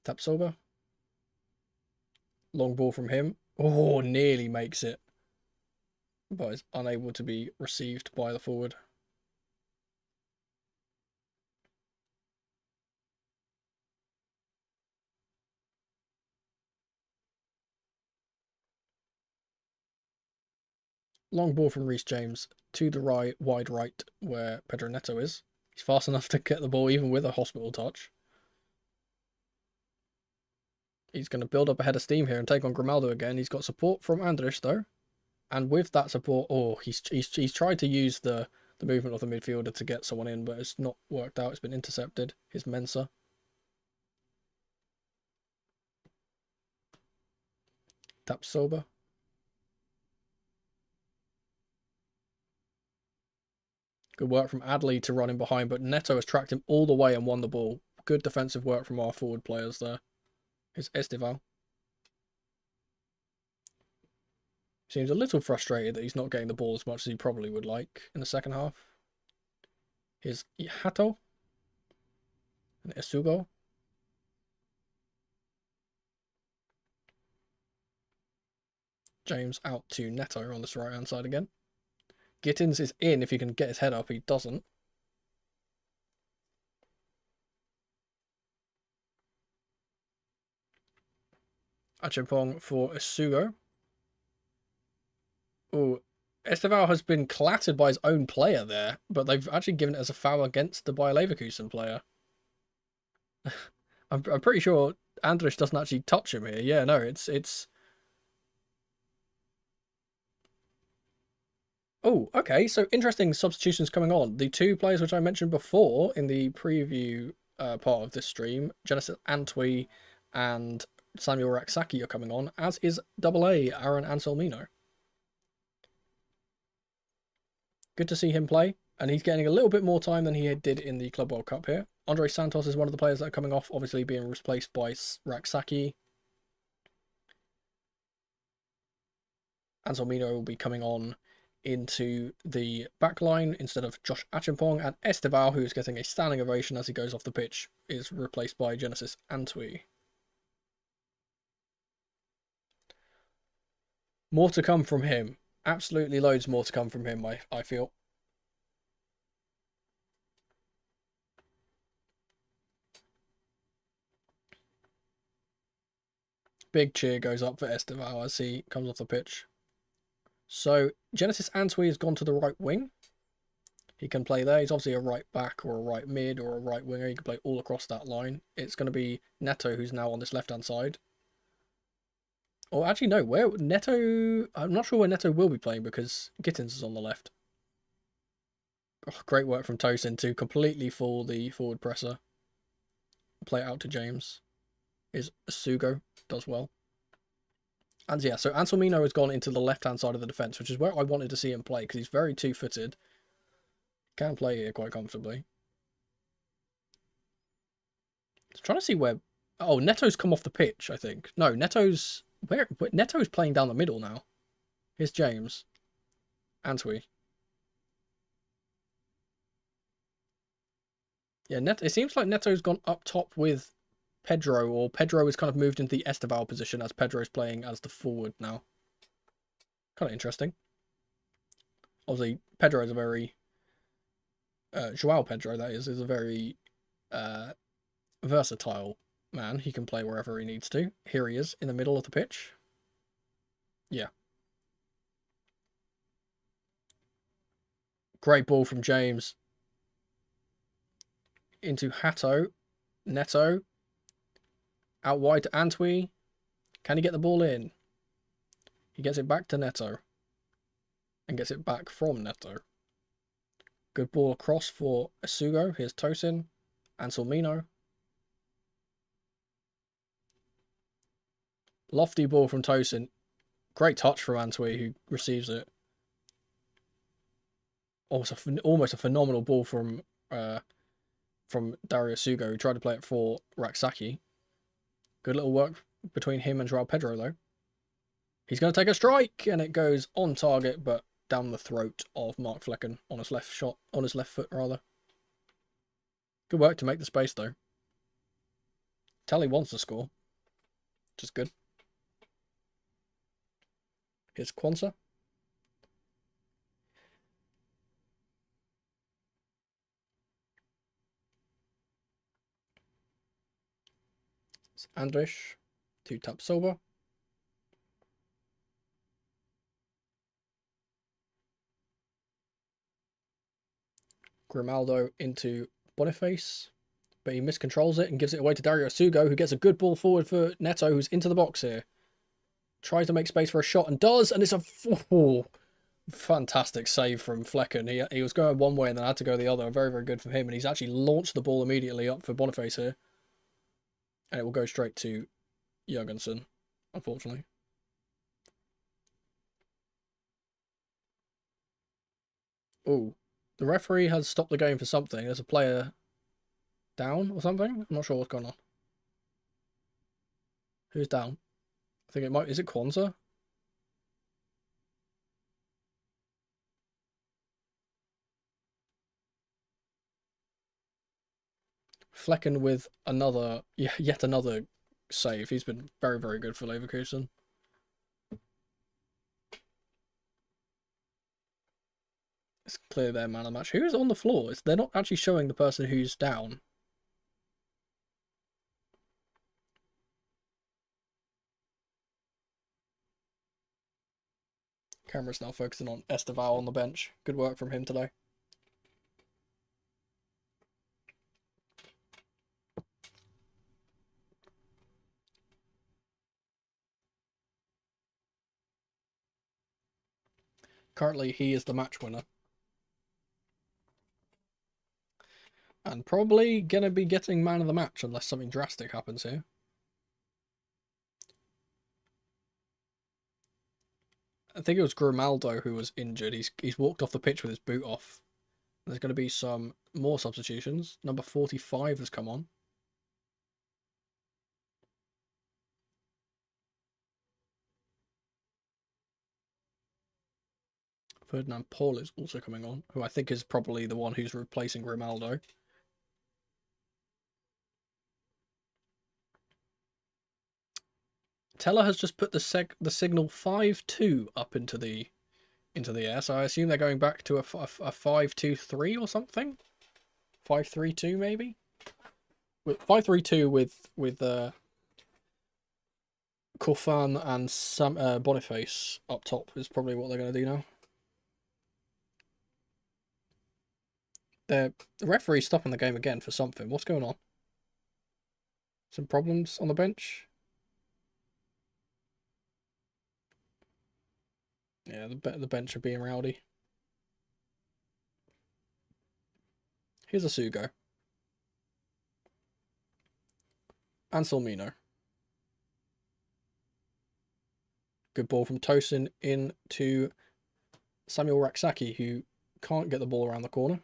Tap Sober. Long ball from him. Oh, nearly makes it. But is unable to be received by the forward. Long ball from Reece James to the right, wide right, where Pedro Neto is. He's fast enough to get the ball even with a hospital touch. He's going to build up a head of steam here and take on Grimaldo again. He's got support from Andrich, though. And with that support, he's tried to use the movement of the midfielder to get someone in, but it's not worked out. It's been intercepted. Here's Mensah. Tap Sober. Good work from Adley to run in behind, but Neto has tracked him all the way and won the ball. Good defensive work from our forward players there. Here's Estival. Seems a little frustrated that he's not getting the ball as much as he probably would like in the second half. Here's Hato. And Isugo. James out to Neto on this right-hand side again. Gittins is in if he can get his head up. He doesn't. Achimpong for Isugo. Oh, Esteval has been clattered by his own player there, but they've actually given it as a foul against the Bayer Leverkusen player. I'm pretty sure Andrich doesn't actually touch him here. Yeah, no, it's... Oh, okay, so interesting substitutions coming on. The two players which I mentioned before in the preview part of this stream, Genesis Antwi and Samuel Raksaki are coming on, as is AA Aaron Anselmino. Good to see him play, and he's getting a little bit more time than he did in the Club World Cup here. Andre Santos is one of the players that are coming off, obviously being replaced by Raksaki. Anselmino will be coming on into the back line instead of Josh Achimpong, and Esteval, who's getting a standing ovation as he goes off the pitch, is replaced by Genesis Antwi. More to come from him. Absolutely loads more to come from him, I feel. Big cheer goes up for Esteval as he comes off the pitch. So, Genesis Antwi has gone to the right wing. He can play there. He's obviously a right back or a right mid or a right winger. He can play all across that line. It's going to be Neto who's now on this left-hand side. Or actually, no, where Neto... I'm not sure where Neto will be playing because Gittins is on the left. Oh, great work from Tosin to completely fool the forward presser. Play it out to James. Is Sugo. Does well. And yeah, so Anselmino has gone into the left-hand side of the defence, which is where I wanted to see him play because he's very two-footed. Can play here quite comfortably. Just trying to see where... Oh, Neto's come off the pitch, I think. No, Neto's... Where Neto's playing down the middle now. Here's James. Antwi. Yeah, it seems like Neto's gone up top with Pedro, or Pedro has kind of moved into the Esteval position as Pedro's playing as the forward now. Kind of interesting. Obviously, Pedro is a very Joao Pedro, that is a very versatile man. He can play wherever he needs to. Here he is in the middle of the pitch. Yeah. Great ball from James. Into Hato. Neto. Out wide to Antwi. Can he get the ball in? He gets it back to Neto. And gets it back from Neto. Good ball across for Asugo. Here's Tosin. Anselmino. Lofty ball from Tosin. Great touch from Antwi, who receives it. Almost a phenomenal ball from Dario Sugo, who tried to play it for Raksaki. Good little work between him and Joao Pedro, though. He's going to take a strike, and it goes on target, but down the throat of Mark Flecken on his left foot, rather. Good work to make the space, though. Telly wants to score, which is good. Here's Kwanzaa. It's Andrish to Tapsoba. Grimaldo into Boniface, but he miscontrols it and gives it away to Dario Sugo, who gets a good ball forward for Neto, who's into the box here. Tries to make space for a shot and does, and it's a fantastic save from Flecken. He was going one way and then had to go the other. Very, very good for him, and he's actually launched the ball immediately up for Boniface here. And it will go straight to Jurgensen, unfortunately. Oh, the referee has stopped the game for something. There's a player down or something. I'm not sure what's going on. Who's down? I think it might... Is it Kwanzaa? Flecken with another... yet another save. He's been very, very good for Leverkusen. It's clear they're man of the match. Who is on the floor? They're not actually showing the person who's down. Camera's now focusing on Esteval on the bench. Good work from him today. Currently, he is the match winner. And probably going to be getting man of the match unless something drastic happens here. I think it was Grimaldo who was injured. He's walked off the pitch with his boot off. There's going to be some more substitutions. Number 45 has come on. Ferdinand Paul is also coming on, who I think is probably the one who's replacing Grimaldo. Teller has just put the signal 5-2 up into the air, so I assume they're going back to a 5-2-3 or something. 5-3-2 maybe. With 5-3-2 with Corfan and Boniface up top is probably what they're going to do now. The referee's stopping the game again for something. What's going on? Some problems on the bench? Yeah, the bench are being rowdy. Here's a Sugo. Anselmino. Good ball from Tosin into Samuel Raksaki, who can't get the ball around the corner.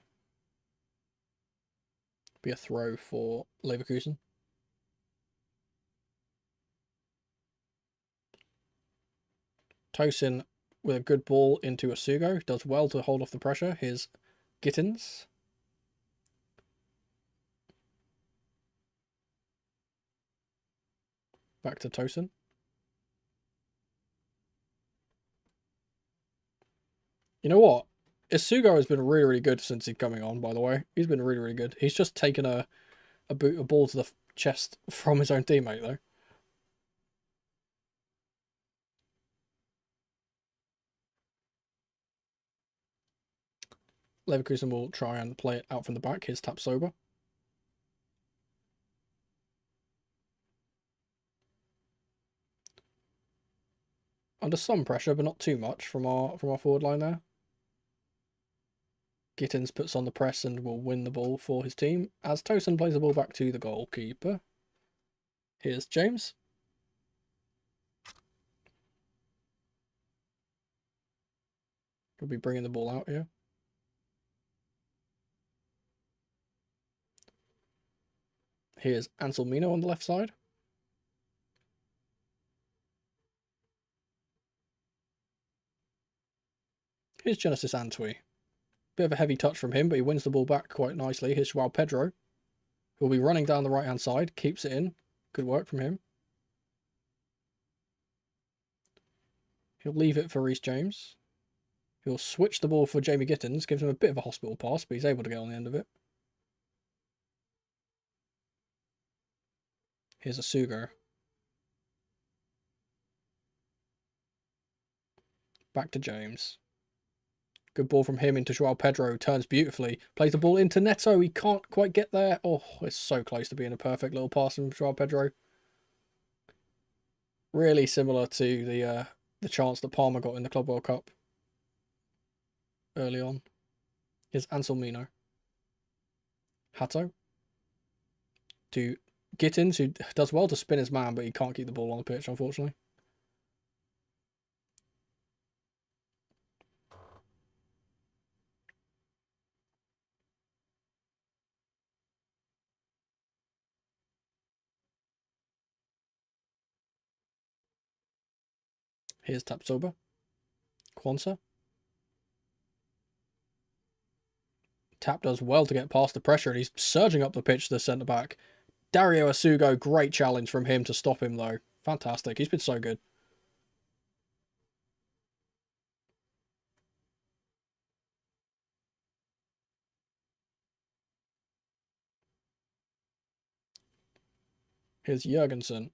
Be a throw for Leverkusen. Tosin with a good ball into Asugo. Does well to hold off the pressure. Here's Gittins. Back to Tosin. You know what? Isugo has been really, really good since he's coming on, by the way. He's been really, really good. He's just taken a ball to the chest from his own teammate, though. Leverkusen will try and play it out from the back. Here's Tapsoba. Under some pressure, but not too much from our forward line there. Gittins puts on the press and will win the ball for his team as Tosin plays the ball back to the goalkeeper. Here's James. He'll be bringing the ball out here. Here's Anselmino on the left side. Here's Genesis Antwi. Bit of a heavy touch from him, but he wins the ball back quite nicely. Here's Joao Pedro, who will be running down the right-hand side. Keeps it in. Good work from him. He'll leave it for Reece James. He'll switch the ball for Jamie Gittins. Gives him a bit of a hospital pass, but he's able to get on the end of it. Here's a Sugo. Back to James. Good ball from him into Joao Pedro. Turns beautifully. Plays the ball into Neto. He can't quite get there. Oh, it's so close to being a perfect little pass from Joao Pedro. Really similar to the chance that Palmer got in the Club World Cup early on. Here's Anselmino. Hato. To Gittins, who does well to spin his man, but he can't keep the ball on the pitch, unfortunately. Here's Tapsoba. Kwanzaa. Tap does well to get past the pressure, and he's surging up the pitch to the centre-back. Dario Asugo, great challenge from him to stop him, though. Fantastic. He's been so good. Here's Jurgensen.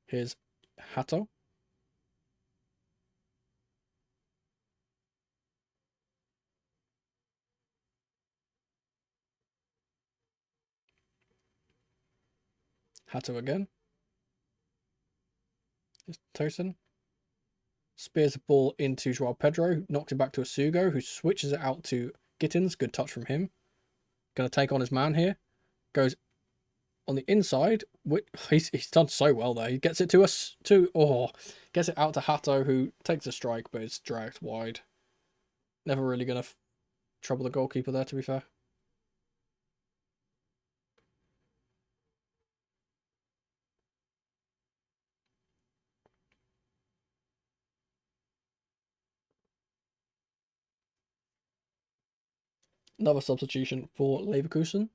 Here's Hato. Hato again. Here's Tosin. Spears the ball into Joao Pedro. Knocks it back to Asugo, who switches it out to Gittins. Good touch from him. Going to take on his man here. Goes on the inside. He's done so well there. He gets it to us. Gets it out to Hato, who takes a strike, but it's dragged wide. Never really going to trouble the goalkeeper there, to be fair. Another substitution for Leverkusen.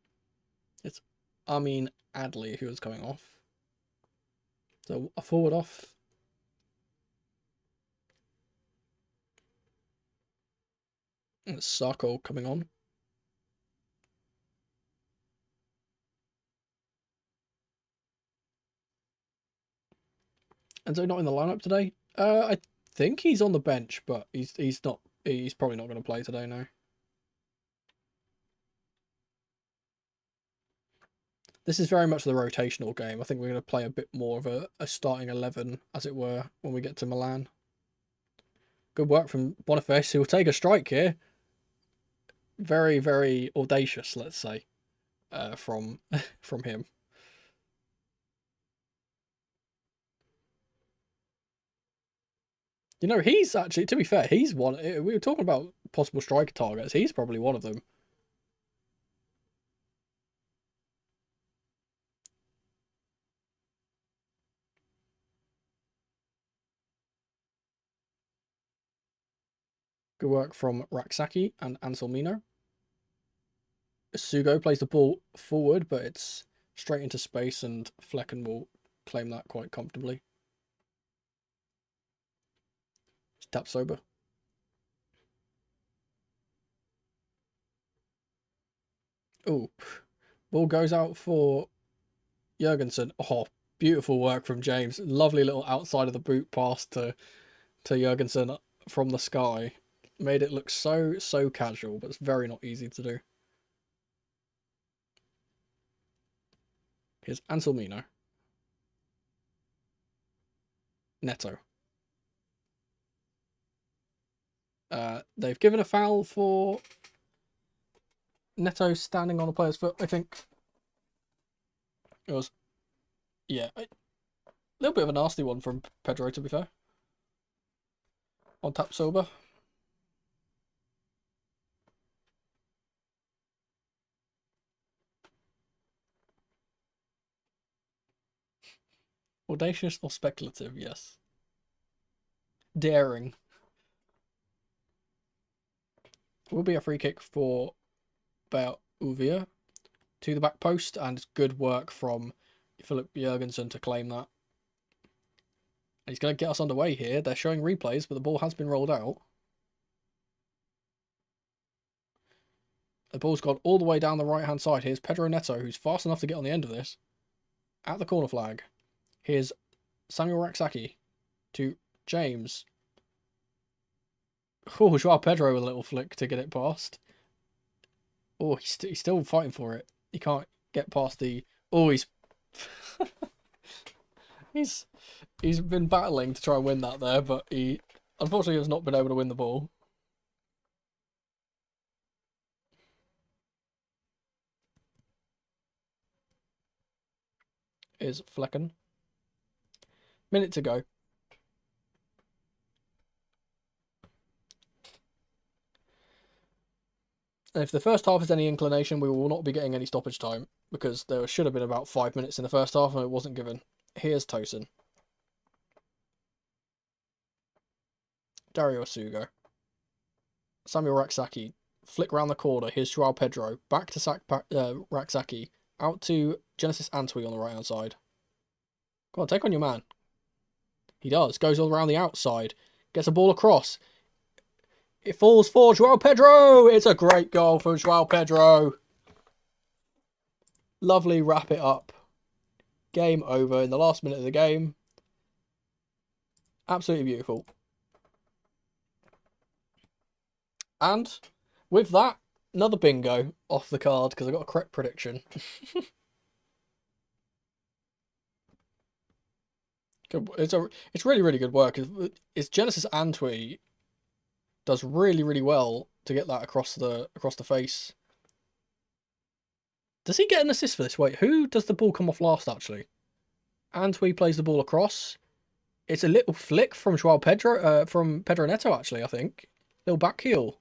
It's Armin Adley who is coming off. So a forward off. And it's Sarko coming on. And so not in the lineup today. I think he's on the bench, but he's not. He's probably not going to play today now. This is very much the rotational game. I think we're going to play a bit more of a starting 11, as it were, when we get to Milan. Good work from Boniface, who will take a strike here. Very, very audacious, let's say, from him. You know, he's actually, to be fair, he's one. We were talking about possible striker targets. He's probably one of them. Good work from Raksaki and Anselmino. Sugo plays the ball forward, but it's straight into space, and Flecken will claim that quite comfortably. Tapsoba. Oh, ball goes out for Jurgensen. Oh, beautiful work from James. Lovely little outside of the boot pass to Jurgensen from the sky. Made it look so casual, but it's very not easy to do. Here's Anselmino. Neto. They've given a foul for Neto standing on a player's foot, I think. It was, yeah, a little bit of a nasty one from Pedro, to be fair. On tap sober. Audacious or speculative, yes. Daring. Will be a free kick for Bayer Leverkusen to the back post, and good work from Philip Jurgensen to claim that. And he's going to get us underway here. They're showing replays, but the ball has been rolled out. The ball's gone all the way down the right-hand side. Here's Pedro Neto, who's fast enough to get on the end of this. At the corner flag. Here's Samuel Raksaki to James. Oh, Joao Pedro with a little flick to get it past. Oh, he's still fighting for it. He can't get past the... Oh, he's... he's been battling to try and win that there, but he unfortunately has not been able to win the ball. Is Flecken. Minute to go. And if the first half is any inclination, we will not be getting any stoppage time, because there should have been about 5 minutes in the first half and it wasn't given. Here's Tosin. Dario Sugo. Samuel Raksaki. Flick round the corner. Here's Joao Pedro. Back to Raksaki. Out to Genesis Antwi on the right hand side. Go on, take on your man. He does. Goes all around the outside. Gets a ball across. It falls for Joao Pedro. It's a great goal for Joao Pedro. Lovely wrap it up. Game over in the last minute of the game. Absolutely beautiful. And with that, another bingo off the card because I got a correct prediction. It's really good work. It's Genesis Antwi does really well to get that across the face. Does he get an assist for this? Wait, who does the ball come off last actually? Antwi plays the ball across. It's a little flick from Joao Pedro, from Pedro Neto actually, I think. Little back heel.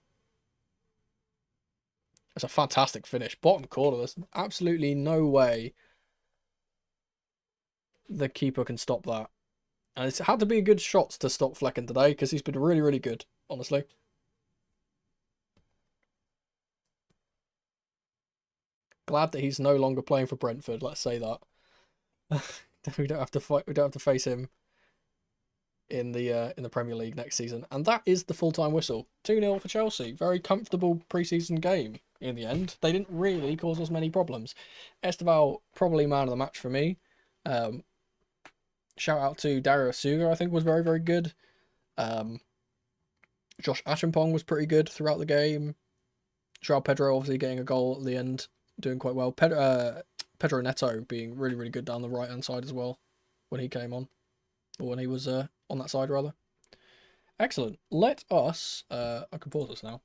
It's a fantastic finish. Bottom corner. There's absolutely no way the keeper can stop that. And it's had to be good shots to stop Flecken today because he's been really good, honestly. Glad that he's no longer playing for Brentford, let's say that. We don't have to fight, we don't have to face him in the Premier League next season. And that is the full-time whistle. 2-0 for Chelsea. Very comfortable pre-season game in the end. They didn't really cause us many problems. Esteval, probably man of the match for me. Shout out to Dario Suga, I think was very good. Josh Achampong was pretty good throughout the game. Joao Pedro obviously getting a goal at the end, doing quite well. Pedro Neto being really good down the right hand side as well when he came on. Or when he was on that side rather. Excellent. Let us I can pause this now.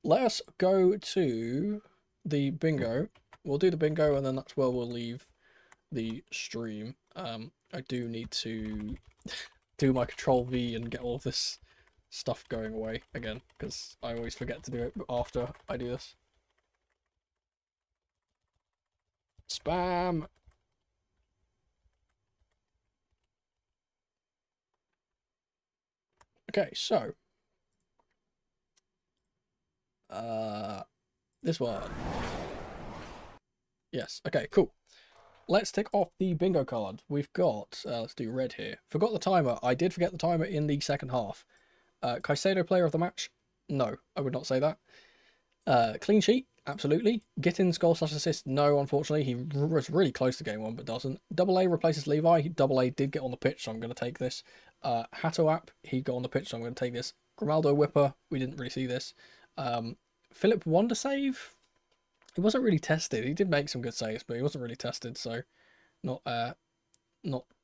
Let us go to the bingo. We'll do the bingo and then that's where we'll leave the stream. I do need to do my Control V and get all of this stuff going away again because I always forget to do it after I do this. Spam. Okay, so this one. Yes, okay, cool. Let's tick off the bingo card. We've got, let's do red here. Forgot the timer. I did forget the timer in the second half. Caicedo player of the match? No, I would not say that. Clean sheet? Absolutely. Gittin's goal/assist, no, unfortunately. He was really close to game one, but doesn't. Double A replaces Levi. Double A did get on the pitch, so I'm going to take this. Hatoap, he got on the pitch, so I'm going to take this. Grimaldo Whipper, we didn't really see this. Philip Wonder save. He wasn't really tested. He did make some good saves, but he wasn't really tested, so not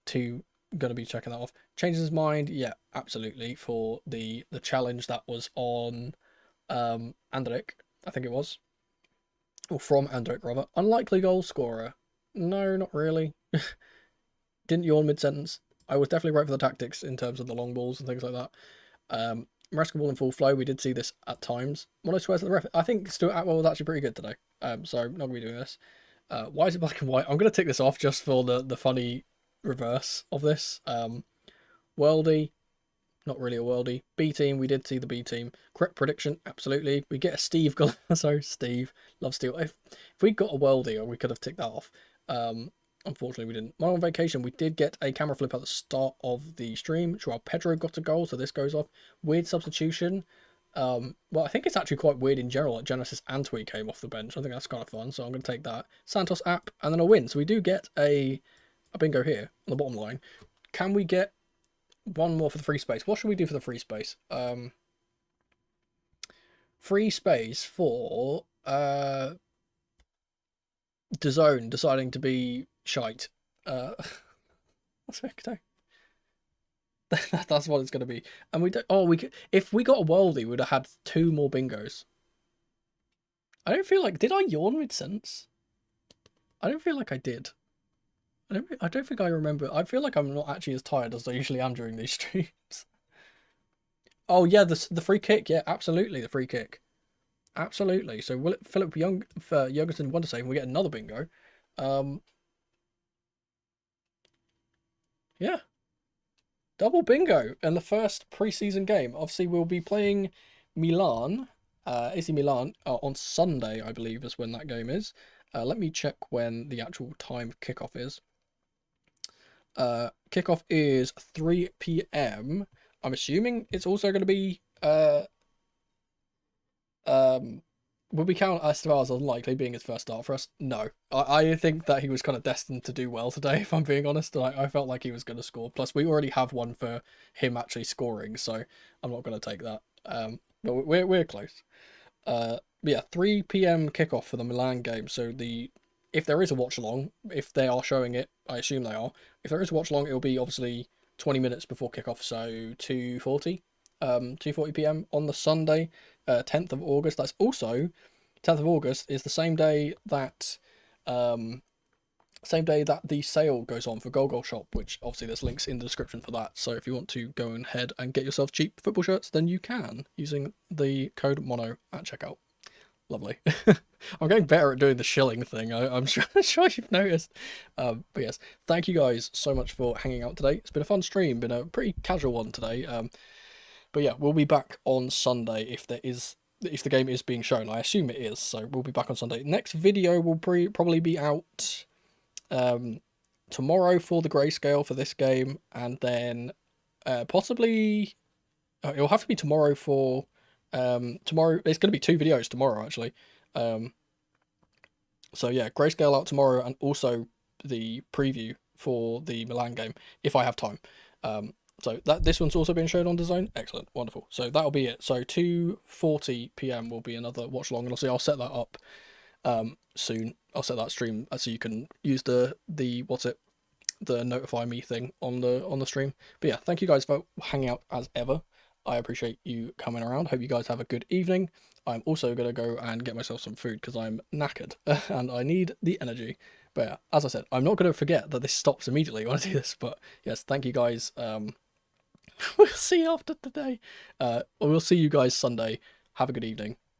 too going to be checking that off. Changes his mind, yeah, absolutely, for the challenge that was on Andrik, I think it was. Or from Andrik, rather. Unlikely goal scorer. No, not really. Didn't yawn mid-sentence. I was definitely right for the tactics in terms of the long balls and things like that. Maresca ball in full flow. We did see this at times. Mono swears at the ref. I think Stuart Atwell was actually pretty good today. So I'm not going to be doing this. Why is it black and white? I'm going to tick this off just for the funny reverse of this. Worldy. Not really a worldie. B team, we did see the B team. Correct prediction, absolutely. We get a Steve Golazo. Steve, love Steve. If we got a worldie, we could have ticked that off. Unfortunately, we didn't. While on vacation, we did get a camera flip at the start of the stream. Joao Pedro got a goal, so this goes off. Weird substitution. Well, I think it's actually quite weird in general. Like Genesis Antwi came off the bench. I think that's kind of fun, so I'm going to take that. Santos app, and then a win. So we do get a bingo here on the bottom line. Can we get one more for the free space? What should we do for the free space? Free space for DAZN deciding to be shite. That's okay. That's what it's going to be. And we don't. Oh, we could. If we got a worldie, we'd have had 2 more bingos. I don't feel like. Did I yawn mid-sentence? I don't feel like I did. I don't think I remember. I feel like I'm not actually as tired as I usually am during these streams. Oh yeah, the free kick. Yeah, absolutely, the free kick. Absolutely. So will it Philip Jurgensen Wonder save? We get another bingo. Yeah, double bingo in the first pre-season game. Obviously, we'll be playing Milan, AC Milan, on Sunday, I believe, is when that game is. Let me check when the actual time of kickoff is. Kickoff is 3 PM. I'm assuming it's also going to be would we count Estevao as unlikely being his first start for us? No. I think that he was kind of destined to do well today, if I'm being honest. I felt like he was going to score. Plus, we already have one for him actually scoring, so I'm not going to take that. But we're close. But yeah, 3 PM kickoff for the Milan game. So if there is a watch along, if they are showing it, I assume they are. If there is a watch along, it'll be obviously 20 minutes before kickoff, so 2:40 PM on the Sunday, 10th of August. That's also 10th of August is the same day that the sale goes on for Goal Shop, which obviously there's links in the description for that. So if you want to go ahead and get yourself cheap football shirts, then you can using the code MONO at checkout. Lovely. I'm getting better at doing the shilling thing. I'm sure you've noticed. But yes, thank you guys so much for hanging out today. It's been a fun stream, been a pretty casual one today. But yeah, we'll be back on Sunday if the game is being shown. I assume it is, so we'll be back on Sunday. Next video will probably be out tomorrow for the grayscale for this game, and then possibly it'll have to be tomorrow for tomorrow. It's going to be 2 videos tomorrow actually. So yeah, grayscale out tomorrow, and also the preview for the Milan game if I have time. So this one's also being shown on DAZN. Excellent, wonderful. So that'll be it. So 2:40 PM will be another watch along, and obviously I'll set that up soon. I'll set that stream so you can use the notify me thing on the stream. But yeah, thank you guys for hanging out as ever. I appreciate you coming around. Hope you guys have a good evening. I'm also going to go and get myself some food because I'm knackered and I need the energy. But yeah, as I said, I'm not going to forget that this stops immediately when I do this. But yes, thank you guys. We'll see you after today. We'll see you guys Sunday. Have a good evening.